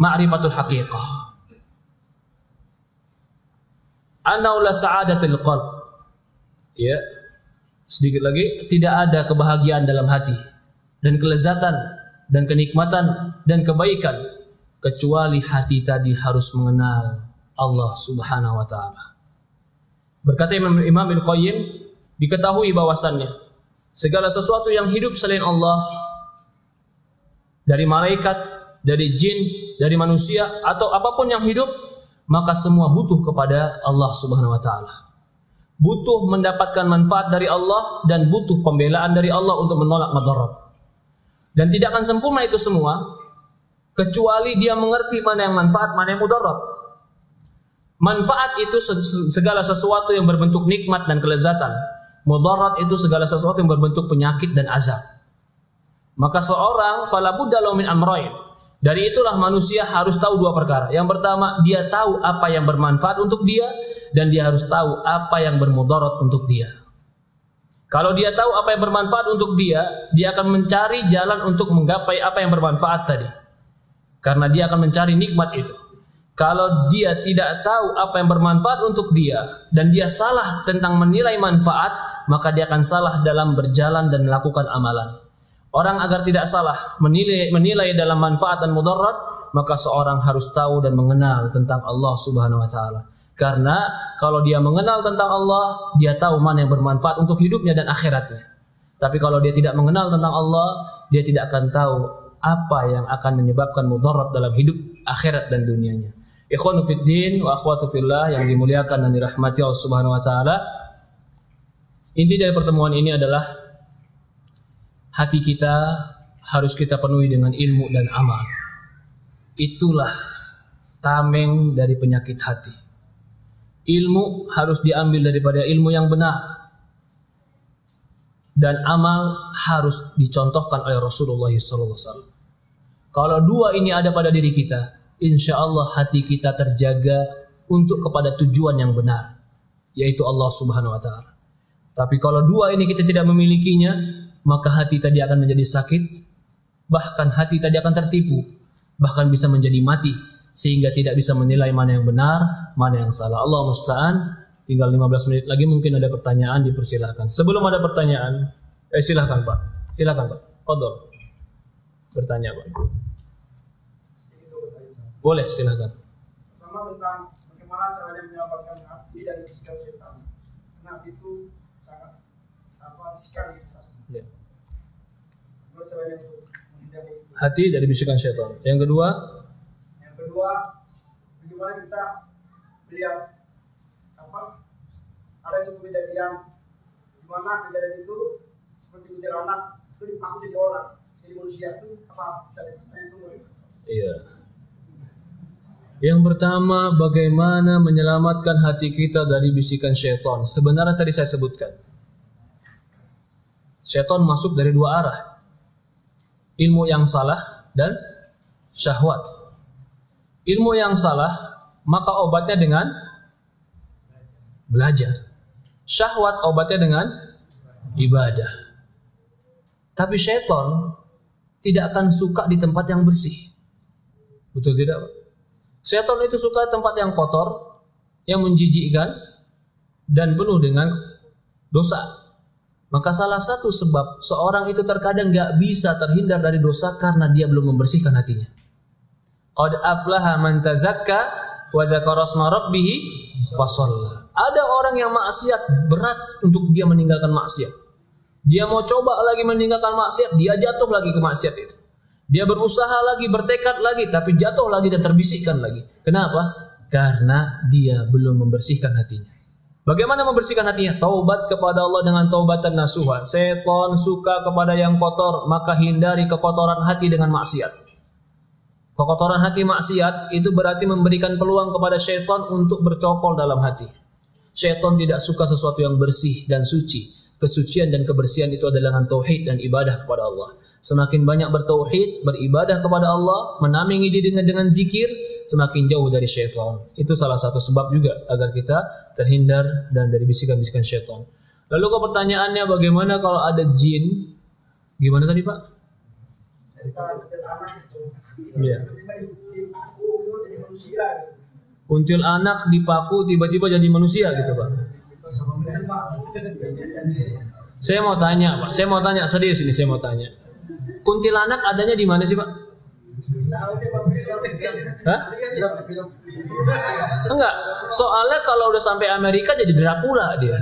ma'rifatul haqiqah. Anau la sa'adatul qalb. Ya. Sedikit lagi, tidak ada kebahagiaan dalam hati dan kelezatan dan kenikmatan dan kebaikan kecuali hati tadi harus mengenal Allah Subhanahu wa taala. Berkata Imam Ibnu Qayyim, diketahui bahwasannya segala sesuatu yang hidup selain Allah, dari malaikat, dari jin, dari manusia atau apapun yang hidup, maka semua butuh kepada Allah Subhanahu wa taala. Butuh mendapatkan manfaat dari Allah dan butuh pembelaan dari Allah untuk menolak madarat. Dan tidak akan sempurna itu semua kecuali dia mengerti mana yang manfaat, mana yang mudarat. Manfaat itu segala sesuatu yang berbentuk nikmat dan kelezatan. Mudarat itu segala sesuatu yang berbentuk penyakit dan azab. Maka seorang fala budda lahu min amrayn. Dari itulah manusia harus tahu dua perkara. Yang pertama, dia tahu apa yang bermanfaat untuk dia dan dia harus tahu apa yang bermudarat untuk dia. Kalau dia tahu apa yang bermanfaat untuk dia akan mencari jalan untuk menggapai apa yang bermanfaat tadi. Karena dia akan mencari nikmat itu. Kalau dia tidak tahu apa yang bermanfaat untuk dia dan dia salah tentang menilai manfaat, maka dia akan salah dalam berjalan dan melakukan amalan. Orang agar tidak salah menilai dalam manfaat dan mudarat, maka seorang harus tahu dan mengenal tentang Allah Subhanahu wa taala. Karena kalau dia mengenal tentang Allah, dia tahu mana yang bermanfaat untuk hidupnya dan akhiratnya. Tapi kalau dia tidak mengenal tentang Allah, dia tidak akan tahu apa yang akan menyebabkan mudarat dalam hidup, akhirat dan dunianya. Ikhwanu fid din wa akhwatu fillah yang dimuliakan dan dirahmati Allah Subhanahu wa taala. Inti dari pertemuan ini adalah hati kita harus kita penuhi dengan ilmu dan amal. Itulah tameng dari penyakit hati. Ilmu harus diambil daripada ilmu yang benar. Dan amal harus dicontohkan oleh Rasulullah SAW. Kalau dua ini ada pada diri kita, insya Allah hati kita terjaga untuk kepada tujuan yang benar, yaitu Allah Subhanahu wa taala. Tapi kalau dua ini kita tidak memilikinya, maka hati tadi akan menjadi sakit, bahkan hati tadi akan tertipu, bahkan bisa menjadi mati, sehingga tidak bisa menilai mana yang benar, mana yang salah. Allah musta'an. Tinggal 15 menit lagi, mungkin ada pertanyaan, dipersilahkan. Sebelum ada pertanyaan, silahkan Pak. Silakan Pak. Fadhol. Bertanya Pak. Boleh, silakan. Pertama tentang bagaimana caranya menyelamatkan hati dari bisikan setan. Karena itu sangat sekali. Ya. Bagaimana caranya untuk menghindari itu? Hati dari bisikan syaitan. Yang kedua, bagaimana kita melihat ada satu kejadian di mana kejadian itu seperti kuntilanak itu dipaku jadi orang, jadi manusia itu apa? Bisa dipercaya itu boleh? iya. Yang pertama, bagaimana menyelamatkan hati kita dari bisikan syaitan. Sebenarnya tadi saya sebutkan. Syaitan masuk dari dua arah. Ilmu yang salah dan syahwat. Ilmu yang salah, maka obatnya dengan belajar. Syahwat obatnya dengan ibadah. Tapi syaitan tidak akan suka di tempat yang bersih. Betul tidak, Pak? Syaitan itu suka tempat yang kotor, yang menjijikkan, dan penuh dengan dosa. Maka salah satu sebab seorang itu terkadang gak bisa terhindar dari dosa karena dia belum membersihkan hatinya. Qad aflaha man tazakka wa dzakara asma rabbih fa shalla. Ada orang yang maksiat berat untuk dia meninggalkan maksiat. Dia mau coba lagi meninggalkan maksiat, dia jatuh lagi ke maksiat itu. Dia berusaha lagi, bertekad lagi, tapi jatuh lagi dan terbisikkan lagi. Kenapa? Karena dia belum membersihkan hatinya. Bagaimana membersihkan hatinya? Taubat kepada Allah dengan taubatan nasuha. Setan suka kepada yang kotor, maka hindari kekotoran hati dengan maksiat. Kekotoran hati maksiat itu berarti memberikan peluang kepada syaitan untuk bercokol dalam hati. Syaitan tidak suka sesuatu yang bersih dan suci. Kesucian dan kebersihan itu adalah dengan tauhid dan ibadah kepada Allah. Semakin banyak bertauhid, beribadah kepada Allah, menamai diri dengan zikir, semakin jauh dari syaitan. Itu salah satu sebab juga agar kita terhindar dan dari bisikan-bisikan syaitan. Lalu ke pertanyaannya, bagaimana kalau ada jin? Gimana tadi Pak? Iya. Kuntil anak dipaku tiba-tiba jadi manusia gitu Pak. Saya mau tanya Pak, serius ini saya mau tanya. Kuntilanak adanya di mana sih Pak? Hah? Enggak, soalnya kalau udah sampai Amerika jadi Dracula dia.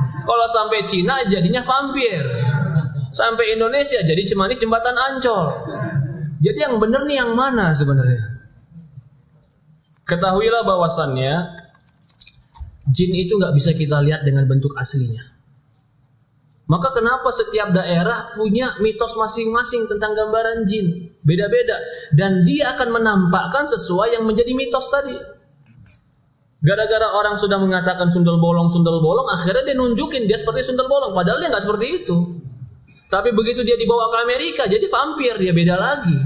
Kalau sampai Cina jadinya vampir. Sampai Indonesia jadi Cimanis Jembatan Ancol. Jadi yang benar nih yang mana sebenarnya? Ketahuilah bahwasannya jin itu nggak bisa kita lihat dengan bentuk aslinya. Maka kenapa setiap daerah punya mitos masing-masing tentang gambaran jin, beda-beda, dan dia akan menampakkan sesuai yang menjadi mitos tadi. Gara-gara orang sudah mengatakan sundel bolong, akhirnya dia nunjukin dia seperti sundel bolong, padahal dia nggak seperti itu. Tapi begitu dia dibawa ke Amerika, jadi vampir, dia beda lagi.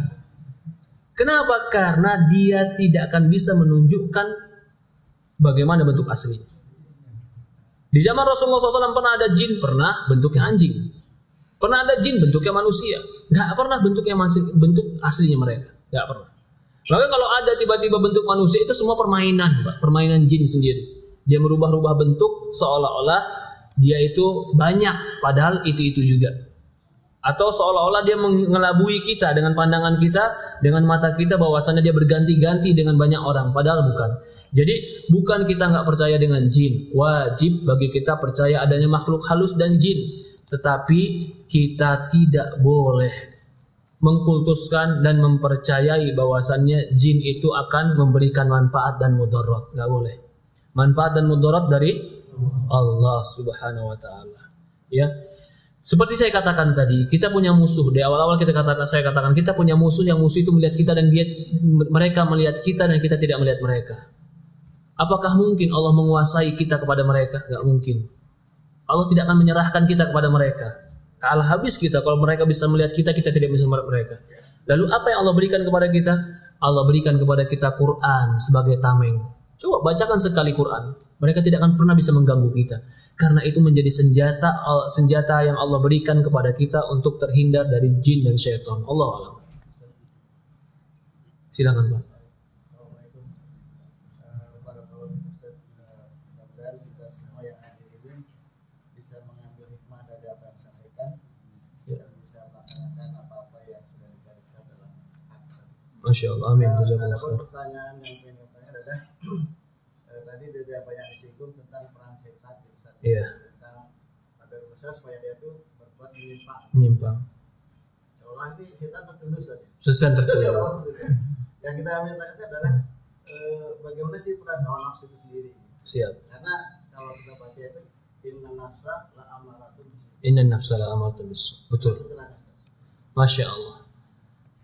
Kenapa? Karena dia tidak akan bisa menunjukkan bagaimana bentuk aslinya. Di zaman Rasulullah SAW pernah ada jin, pernah bentuknya anjing. Pernah ada jin bentuknya manusia. Nggak pernah bentuknya bentuk aslinya mereka. Nggak pernah. Maka kalau ada tiba-tiba bentuk manusia itu semua permainan, Pak. Permainan jin sendiri. Dia merubah-rubah bentuk seolah-olah dia itu banyak, padahal itu juga. Atau seolah-olah dia mengelabui kita dengan pandangan kita, dengan mata kita bahwasannya dia berganti-ganti dengan banyak orang, padahal bukan. Jadi bukan kita nggak percaya dengan jin, wajib bagi kita percaya adanya makhluk halus dan jin, tetapi kita tidak boleh mengkultuskan dan mempercayai bahwasannya jin itu akan memberikan manfaat dan mudarat, nggak boleh. Manfaat dan mudarat dari Allah Subhanahu Wa Taala. Ya, seperti saya katakan tadi, kita punya musuh. Di awal-awal saya katakan kita punya musuh, yang musuh itu melihat kita dan mereka melihat kita dan kita tidak melihat mereka. Apakah mungkin Allah menguasai kita kepada mereka? Gak mungkin. Allah tidak akan menyerahkan kita kepada mereka. Kalah habis kita kalau mereka bisa melihat kita, kita tidak bisa melihat mereka. Lalu apa yang Allah berikan kepada kita? Allah berikan kepada kita Quran sebagai tameng. Coba bacakan sekali Quran. Mereka tidak akan pernah bisa mengganggu kita. Karena itu menjadi senjata yang Allah berikan kepada kita untuk terhindar dari jin dan syaitan. Allahu a'lam. Silakan Pak. melaksanakan apa-apa yang sudah digariskan dalam akad. Masya Allah, amin. Ada Jazakallah pun khair. pertanyaan yang ingin bertanya adalah tadi dia banyak disinggung tentang peran setan di Ustaz. Iya. Tentang agar berusaha supaya dia tuh berbuat Menyimpang. seolah ini setan tertuduh saja. Sesan tertuduh. Yang kita ambil tadi adalah bagaimana sih peran hawa nafsu itu sendiri. Siap. Karena kalau kita baca itu inna nafsa la amaratun bisu. Inna nafsa la'amaratu bisu. Betul. Itulah nafsu. Masya Allah.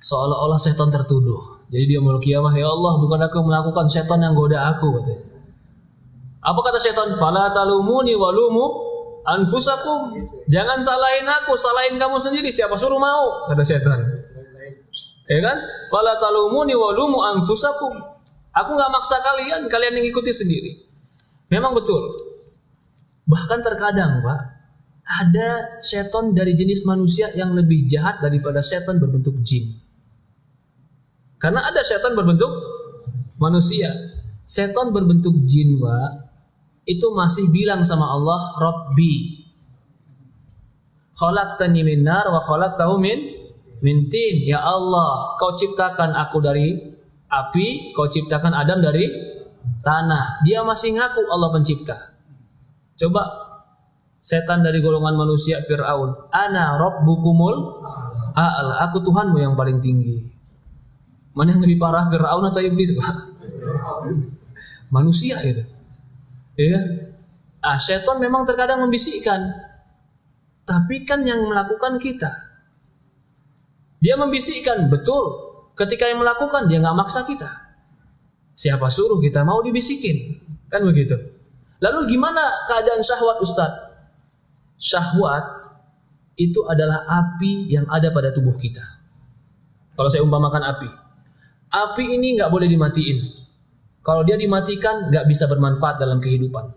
Seolah-olah setan tertuduh. Jadi dia mau kiamah, ya Allah, bukan aku melakukan, setan yang goda aku, katanya. Apa kata setan? Fala talumuni walumu anfusakum. Jangan salahin aku, salahin kamu sendiri. Siapa suruh mau? Kata setan. Ya kan? Fala talumuni walumu anfusakum. Aku nggak maksa kalian, kalian yang ikuti sendiri. Memang betul. Bahkan terkadang, Pak, ada setan dari jenis manusia yang lebih jahat daripada setan berbentuk jin. Karena ada setan berbentuk manusia. Setan berbentuk jin, Pak, itu masih bilang sama Allah, Rabbi, khalaqtani min nar wa khalaqtahu min tin. Ya Allah, kau ciptakan aku dari api, kau ciptakan Adam dari tanah. Dia masih ngaku Allah pencipta. Coba setan dari golongan manusia, Fir'aun, ana rabbukumul a'la, aku Tuhanmu yang paling tinggi. Mana yang lebih parah, Fir'aun atau iblis, Pak? Manusia itu. Ya. Setan memang terkadang membisikkan. Tapi kan yang melakukan kita. Dia membisikkan, betul. Ketika yang melakukan, dia nggak maksa kita. Siapa suruh kita mau dibisikin? Kan begitu. Lalu gimana keadaan syahwat, Ustaz? Syahwat itu adalah api yang ada pada tubuh kita. Kalau saya umpamakan api ini nggak boleh dimatiin. Kalau dia dimatikan nggak bisa bermanfaat dalam kehidupan.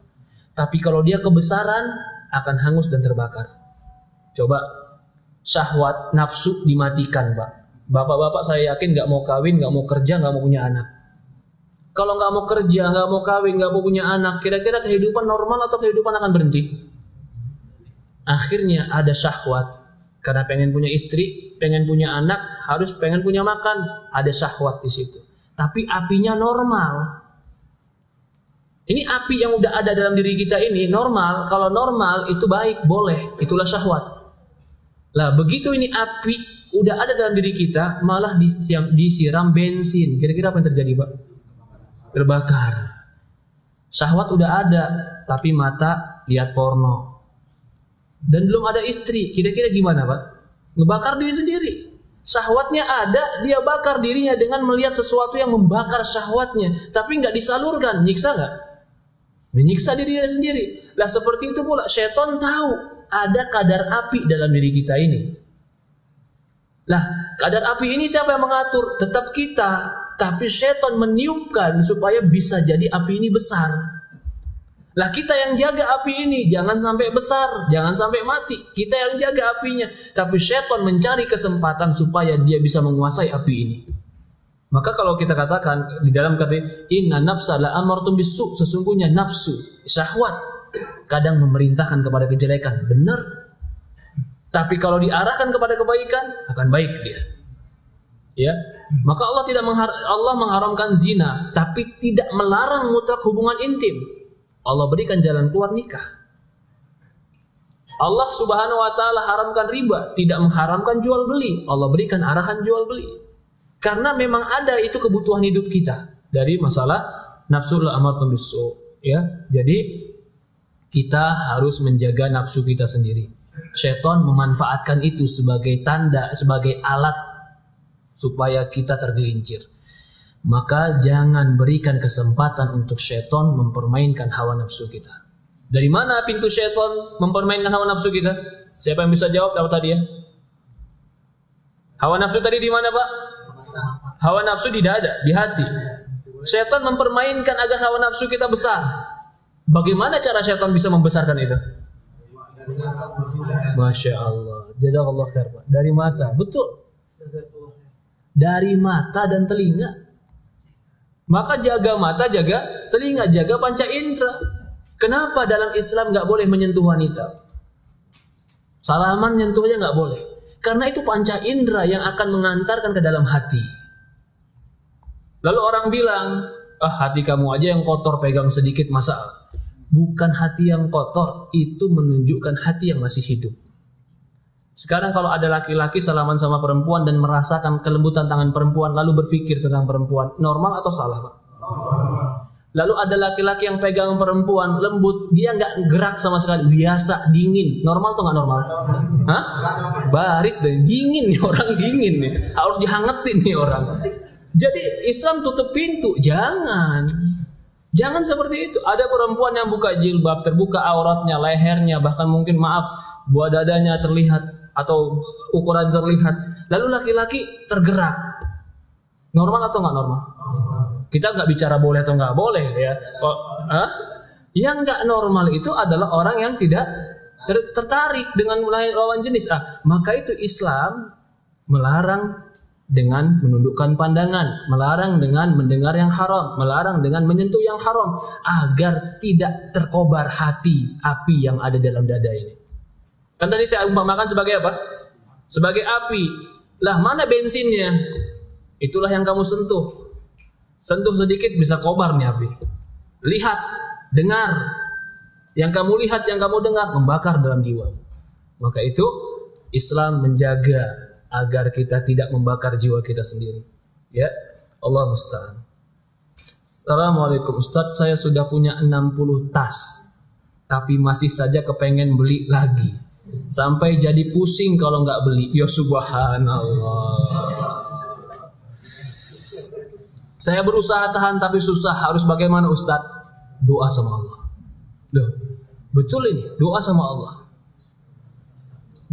Tapi kalau dia kebesaran akan hangus dan terbakar. Coba syahwat nafsu dimatikan, Pak. Bapak-bapak saya yakin nggak mau kawin, nggak mau kerja, nggak mau punya anak. Kalau nggak mau kerja, nggak mau kawin, nggak mau punya anak, kira-kira kehidupan normal atau kehidupan akan berhenti? Akhirnya ada syahwat. Karena pengen punya istri, pengen punya anak, harus pengen punya makan. Ada syahwat di situ. Tapi apinya normal. Ini api yang udah ada dalam diri kita ini normal. Kalau normal itu baik, boleh. Itulah syahwat. Lah begitu ini api udah ada dalam diri kita, malah disiram bensin. Kira-kira apa yang terjadi, Pak? Terbakar. Syahwat udah ada, tapi mata lihat porno. Dan belum ada istri, kira-kira gimana, Pak? Ngebakar diri sendiri. Syahwatnya ada, dia bakar dirinya dengan melihat sesuatu yang membakar syahwatnya, tapi nggak disalurkan, nyiksa nggak? Menyiksa dirinya sendiri. Lah seperti itu pula, syaitan tahu ada kadar api dalam diri kita ini. Lah kadar api ini siapa yang mengatur? Tetap kita, tapi syaitan meniupkan supaya bisa jadi api ini besar. Lah kita yang jaga api ini, jangan sampai besar, jangan sampai mati. Kita yang jaga apinya. Tapi syaitan mencari kesempatan supaya dia bisa menguasai api ini. Maka kalau kita katakan di dalam kata inna nafsa la amartum bisu, sesungguhnya nafsu, syahwat kadang memerintahkan kepada kejelekan. Benar. Tapi kalau diarahkan kepada kebaikan, akan baik dia. Ya. Maka Allah mengharamkan zina, tapi tidak melarang mutlak hubungan intim. Allah berikan jalan keluar nikah. Allah Subhanahu wa taala haramkan riba, tidak mengharamkan jual beli. Allah berikan arahan jual beli. Karena memang ada itu kebutuhan hidup kita dari masalah nafsu la'amartum bisu, ya. Jadi kita harus menjaga nafsu kita sendiri. Syaitan memanfaatkan itu sebagai tanda, sebagai alat supaya kita tergelincir. Maka jangan berikan kesempatan untuk syaitan mempermainkan hawa nafsu kita. Dari mana pintu syaitan mempermainkan hawa nafsu kita? Siapa yang bisa jawab dapat tadi ya? Hawa nafsu tadi di mana, Pak? Hawa nafsu di dada, di hati. Syaitan mempermainkan agar hawa nafsu kita besar. Bagaimana cara syaitan bisa membesarkan itu? Masya Allah. Jazakallah khair, Pak. Dari mata, betul. Dari mata dan telinga. Maka jaga mata, jaga telinga, jaga panca indera. Kenapa dalam Islam nggak boleh menyentuh wanita? Salaman nyentuh aja nggak boleh. Karena itu panca indera yang akan mengantarkan ke dalam hati. Lalu orang bilang, hati kamu aja yang kotor, pegang sedikit masa. Bukan hati yang kotor, itu menunjukkan hati yang masih hidup. Sekarang kalau ada laki-laki salaman sama perempuan dan merasakan kelembutan tangan perempuan, lalu berpikir tentang perempuan, normal atau salah, Pak? Lalu ada laki-laki yang pegang perempuan lembut, dia nggak gerak sama sekali, biasa, dingin, normal atau nggak normal? Hah? Barit dan dingin nih orang, dingin nih, harus dihangetin nih orang. Jadi Islam tutup pintu, jangan seperti itu. Ada perempuan yang buka jilbab, terbuka auratnya, lehernya, bahkan mungkin buah dadanya terlihat atau ukuran terlihat. Lalu laki-laki tergerak, normal atau nggak normal? Kita nggak bicara boleh atau nggak boleh ya. Yang nggak normal itu adalah orang yang tidak tertarik dengan lawan jenis. Maka itu Islam melarang dengan menundukkan pandangan, melarang dengan mendengar yang haram, melarang dengan menyentuh yang haram, agar tidak terkobar hati api yang ada dalam dada ini. Kan tadi saya umpamakan sebagai apa? Sebagai api. Lah mana bensinnya? Itulah yang kamu sentuh. Sentuh sedikit bisa kobar nih api. Lihat, dengar. Yang kamu lihat, yang kamu dengar membakar dalam jiwa. Maka itu Islam menjaga agar kita tidak membakar jiwa kita sendiri. Ya, Allah musta'an. Assalamualaikum Ustadz, saya sudah punya 60 tas, tapi masih saja kepengen beli lagi. Sampai jadi pusing kalau nggak beli. Ya subhanallah. Saya berusaha tahan tapi susah. Harus bagaimana Ustadz? Doa sama Allah. Betul ini, doa sama Allah.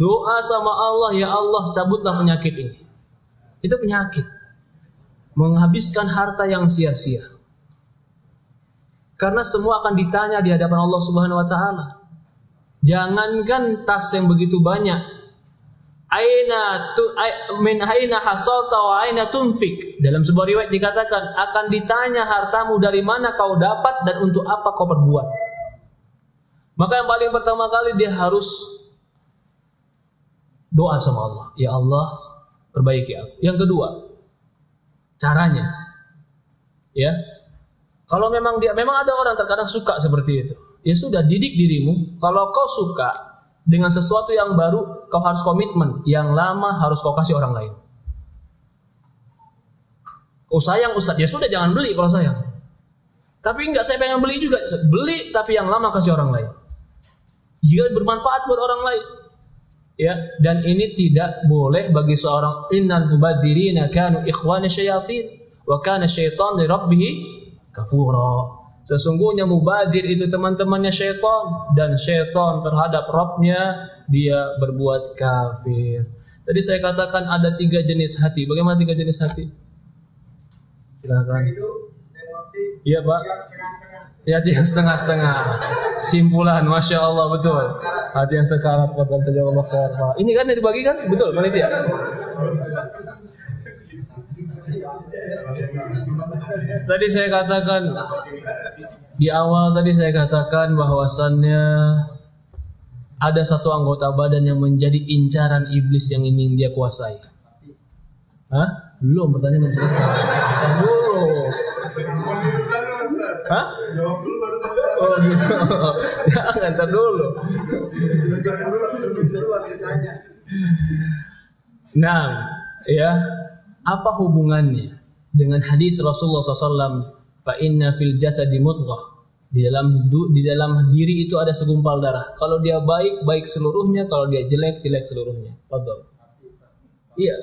Doa sama Allah, ya Allah cabutlah penyakit ini. Itu penyakit. Menghabiskan harta yang sia-sia. Karena semua akan ditanya di hadapan Allah Subhanahu wa taala. Jangankan tas yang begitu banyak. Min aina hasalta wa aina tunfik. Dalam sebuah riwayat dikatakan akan ditanya hartamu dari mana kau dapat dan untuk apa kau perbuat. Maka yang paling pertama kali dia harus doa sama Allah. Ya Allah, perbaiki aku. Yang kedua, caranya. Ya. Kalau memang ada orang terkadang suka seperti itu. Ya sudah, didik dirimu. Kalau kau suka dengan sesuatu yang baru, kau harus komitmen. Yang lama harus kau kasih orang lain. Kau sayang Ustaz, ya sudah jangan beli kalau sayang. Tapi enggak, saya pengen beli juga. Beli tapi yang lama kasih orang lain. Jika bermanfaat buat orang lain. Ya, dan ini tidak boleh bagi seorang innal mubadzirina kanu ikhwana syayatin wa kana syaitan li rabbih kafura. Sesungguhnya mubadzir itu teman-temannya syaitan dan syaitan terhadap Rabbnya dia berbuat kafir. Tadi saya katakan ada 3 jenis hati. Bagaimana 3 jenis hati? Silakan. Iya Pak. Ya, hati yang setengah-setengah. Simpulan, masya Allah, betul. Hati yang sekarat, kata saja Allah khair. Ini kan yang dibagi kan, betul, panitia. Tadi saya katakan di awal bahwasannya ada satu anggota badan yang menjadi incaran iblis yang ingin dia kuasai. Hah? Belum, pertanyaan belum selesai. Dulu. Hah? Oh gitu. Jangan, ntar dulu. Nah, ya, apa hubungannya dengan hadis Rasulullah SAW? Fa inna fil jasadi mudghah. Di dalam diri itu ada segumpal darah. Kalau dia baik, baik seluruhnya. Kalau dia jelek, jelek seluruhnya. Fadhol. Iya.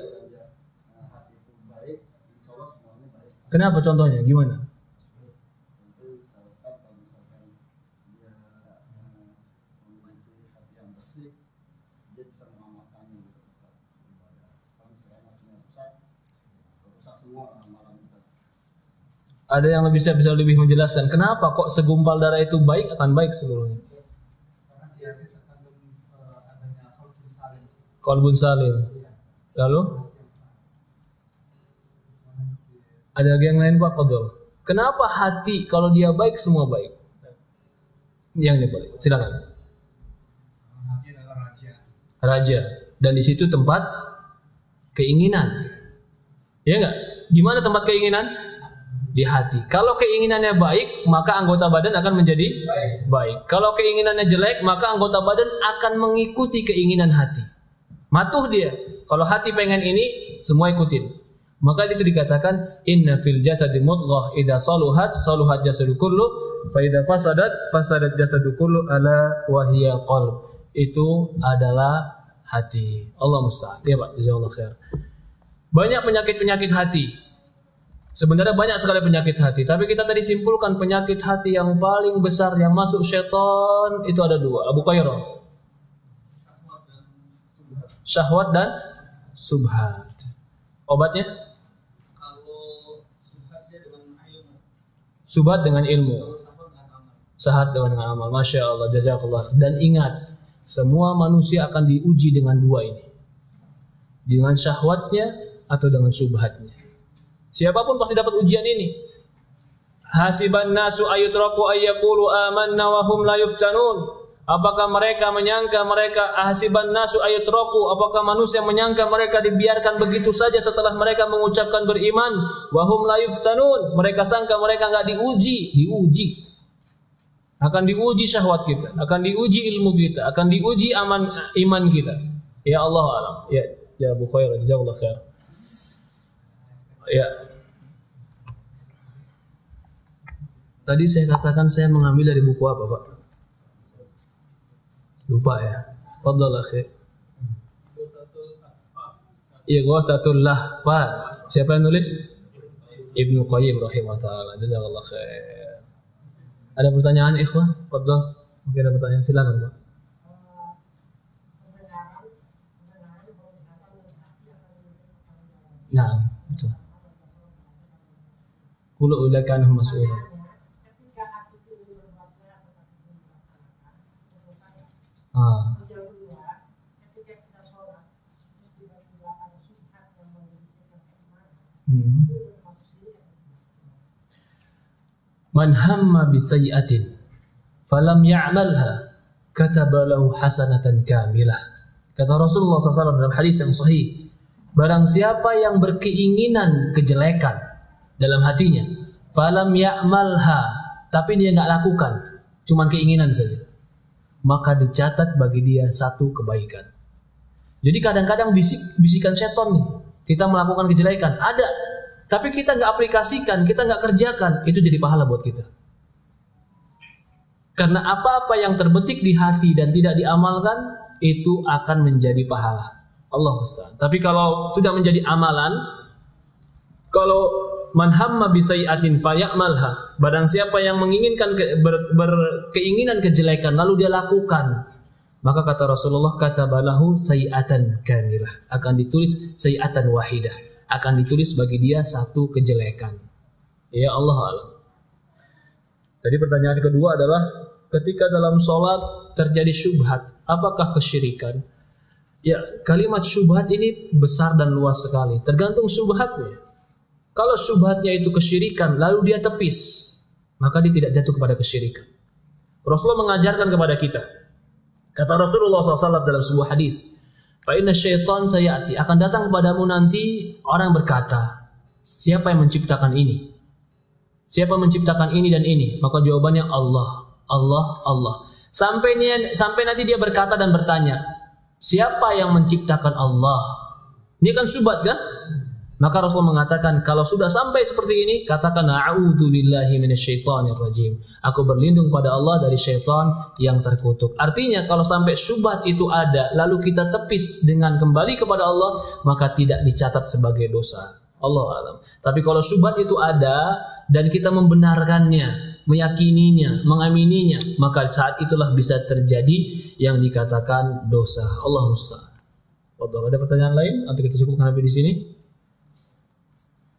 Kenapa contohnya? Gimana? Ada yang bisa lebih menjelaskan kenapa kok segumpal darah itu baik akan baik seluruhnya? Qalbun salim. Lalu ada yang lain Pak Fadhol. Kenapa hati kalau dia baik semua baik? Yang ini boleh. Silakan. Raja. Dan di situ tempat keinginan. Ya enggak? Gimana tempat keinginan? Di hati. Kalau keinginannya baik, maka anggota badan akan menjadi baik. Kalau keinginannya jelek, maka anggota badan akan mengikuti keinginan hati. Matuh dia. Kalau hati pengen ini, semua ikutin. Maka itu dikatakan inna fil jasadi mudghah idza saluhat saluhat jasadu kullu fa idza fasadat jasadu kullu ala wa hiya qalb. Itu adalah hati. Allah musta'an. Ya Pak, jazakallahu khair. Banyak penyakit-penyakit hati. Sebenarnya banyak sekali penyakit hati, tapi kita tadi simpulkan penyakit hati yang paling besar yang masuk syaitan itu ada dua. Abu Qairah. Syahwat dan subhat. Obatnya? Subhat dengan ilmu. Sahat dengan amal. Masya Allah, jazakallah. Dan ingat, semua manusia akan diuji dengan dua ini. Dengan syahwatnya atau dengan subhatnya. Siapapun pasti dapat ujian ini. Hasiban nasu ayutraku ayyaqulu amanna wa hum la yuftanun. Apakah mereka menyangka hasiban nasu ayutraku, apakah manusia menyangka mereka dibiarkan begitu saja setelah mereka mengucapkan beriman? Wa hum la yuftanun. Mereka sangka mereka enggak diuji. Akan diuji syahwat kita, akan diuji ilmu kita, akan diuji iman kita. Ya Allah alam. Ya Abu Khair, jazakallahu khair. Ya. Tadi saya katakan saya mengambil dari buku apa, Pak? Lupa ya. Fadhal akhi. Iya, Ghasatul Lahfan. Siapa yang nulis? Ibnu Qayyim rahimahullah. Jazakallahu khair. Ada pertanyaan, ikhwan? Fadhal. Mungkin ada pertanyaan, silakan, Pak. Nah, betul. Qul ulaka anhum mas'ulun. Man hamma bi sayyi'atin falam ya'malha kataba lahu hasanatan kamilah. Kata Rasulullah SAW dalam hadis yang sahih, barang siapa yang berkeinginan kejelekan dalam hatinya, falam ya'malha, tapi dia enggak lakukan, cuman keinginan saja, maka dicatat bagi dia satu kebaikan. Jadi kadang-kadang bisikan setan nih, kita melakukan kejelekan, ada, tapi kita nggak aplikasikan, kita nggak kerjakan, itu jadi pahala buat kita. Karena apa-apa yang terbetik di hati dan tidak diamalkan, itu akan menjadi pahala. Allah musta'an. Tapi kalau sudah menjadi amalan, kalau man hamma bi sayyi'atin faya'malha, barang siapa yang menginginkan berkeinginan kejelekan lalu dia lakukan, maka kata Rasulullah, katabalahu sayyi'atan kamilah, akan ditulis sayyi'atan wahidah, akan ditulis bagi dia satu kejelekan. Ya Allah alam. Jadi pertanyaan kedua adalah, ketika dalam sholat terjadi syubhat, apakah kesyirikan? Ya, kalimat syubhat ini besar dan luas sekali, tergantung syubhatnya. Kalau syubhatnya itu kesyirikan, lalu dia tepis, maka dia tidak jatuh kepada kesyirikan. Rasulullah mengajarkan kepada kita. Kata Rasulullah SAW dalam sebuah hadis, fa inna syaitan sayati, akan datang kepadamu nanti orang berkata, siapa yang menciptakan ini? Siapa menciptakan ini dan ini? Maka jawabannya Allah, Allah, Allah. Sampai nanti dia berkata dan bertanya, siapa yang menciptakan Allah? Ini kan syubhat kan? Maka Rasulullah mengatakan, kalau sudah sampai seperti ini, katakan a'udzu billahi minasyaitonir rajim. Aku berlindung pada Allah dari syaitan yang terkutuk. Artinya kalau sampai syubhat itu ada, lalu kita tepis dengan kembali kepada Allah, maka tidak dicatat sebagai dosa. Allah alam. Tapi kalau syubhat itu ada dan kita membenarkannya, meyakininya, mengamininya, maka saat itulah bisa terjadi yang dikatakan dosa. Allah musta'an. Ada pertanyaan lain? Nanti kita cukupkan sampai di sini.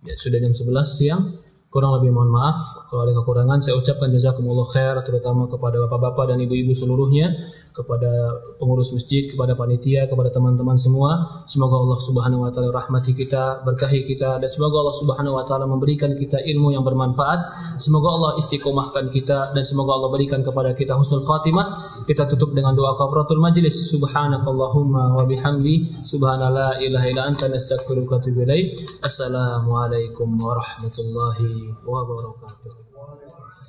Ya, sudah jam 11 siang. Kurang lebih mohon maaf. Kalau ada kekurangan saya ucapkan jazakumullah khair, terutama kepada bapak-bapak dan ibu-ibu seluruhnya, kepada pengurus masjid, kepada panitia, kepada teman-teman semua. Semoga Allah Subhanahu wa taala rahmati kita, berkahi kita, dan semoga Allah Subhanahu wa taala memberikan kita ilmu yang bermanfaat. Semoga Allah istiqomahkan kita, dan semoga Allah berikan kepada kita husnul khatimah. Kita tutup dengan doa kafaratul majlis. Subhanakallahumma wa bihamdi, subhanallah ilaha illa anta, nastaghfiruka wa atubu ilaik. Assalamualaikum warahmatullahi wabarakatuh.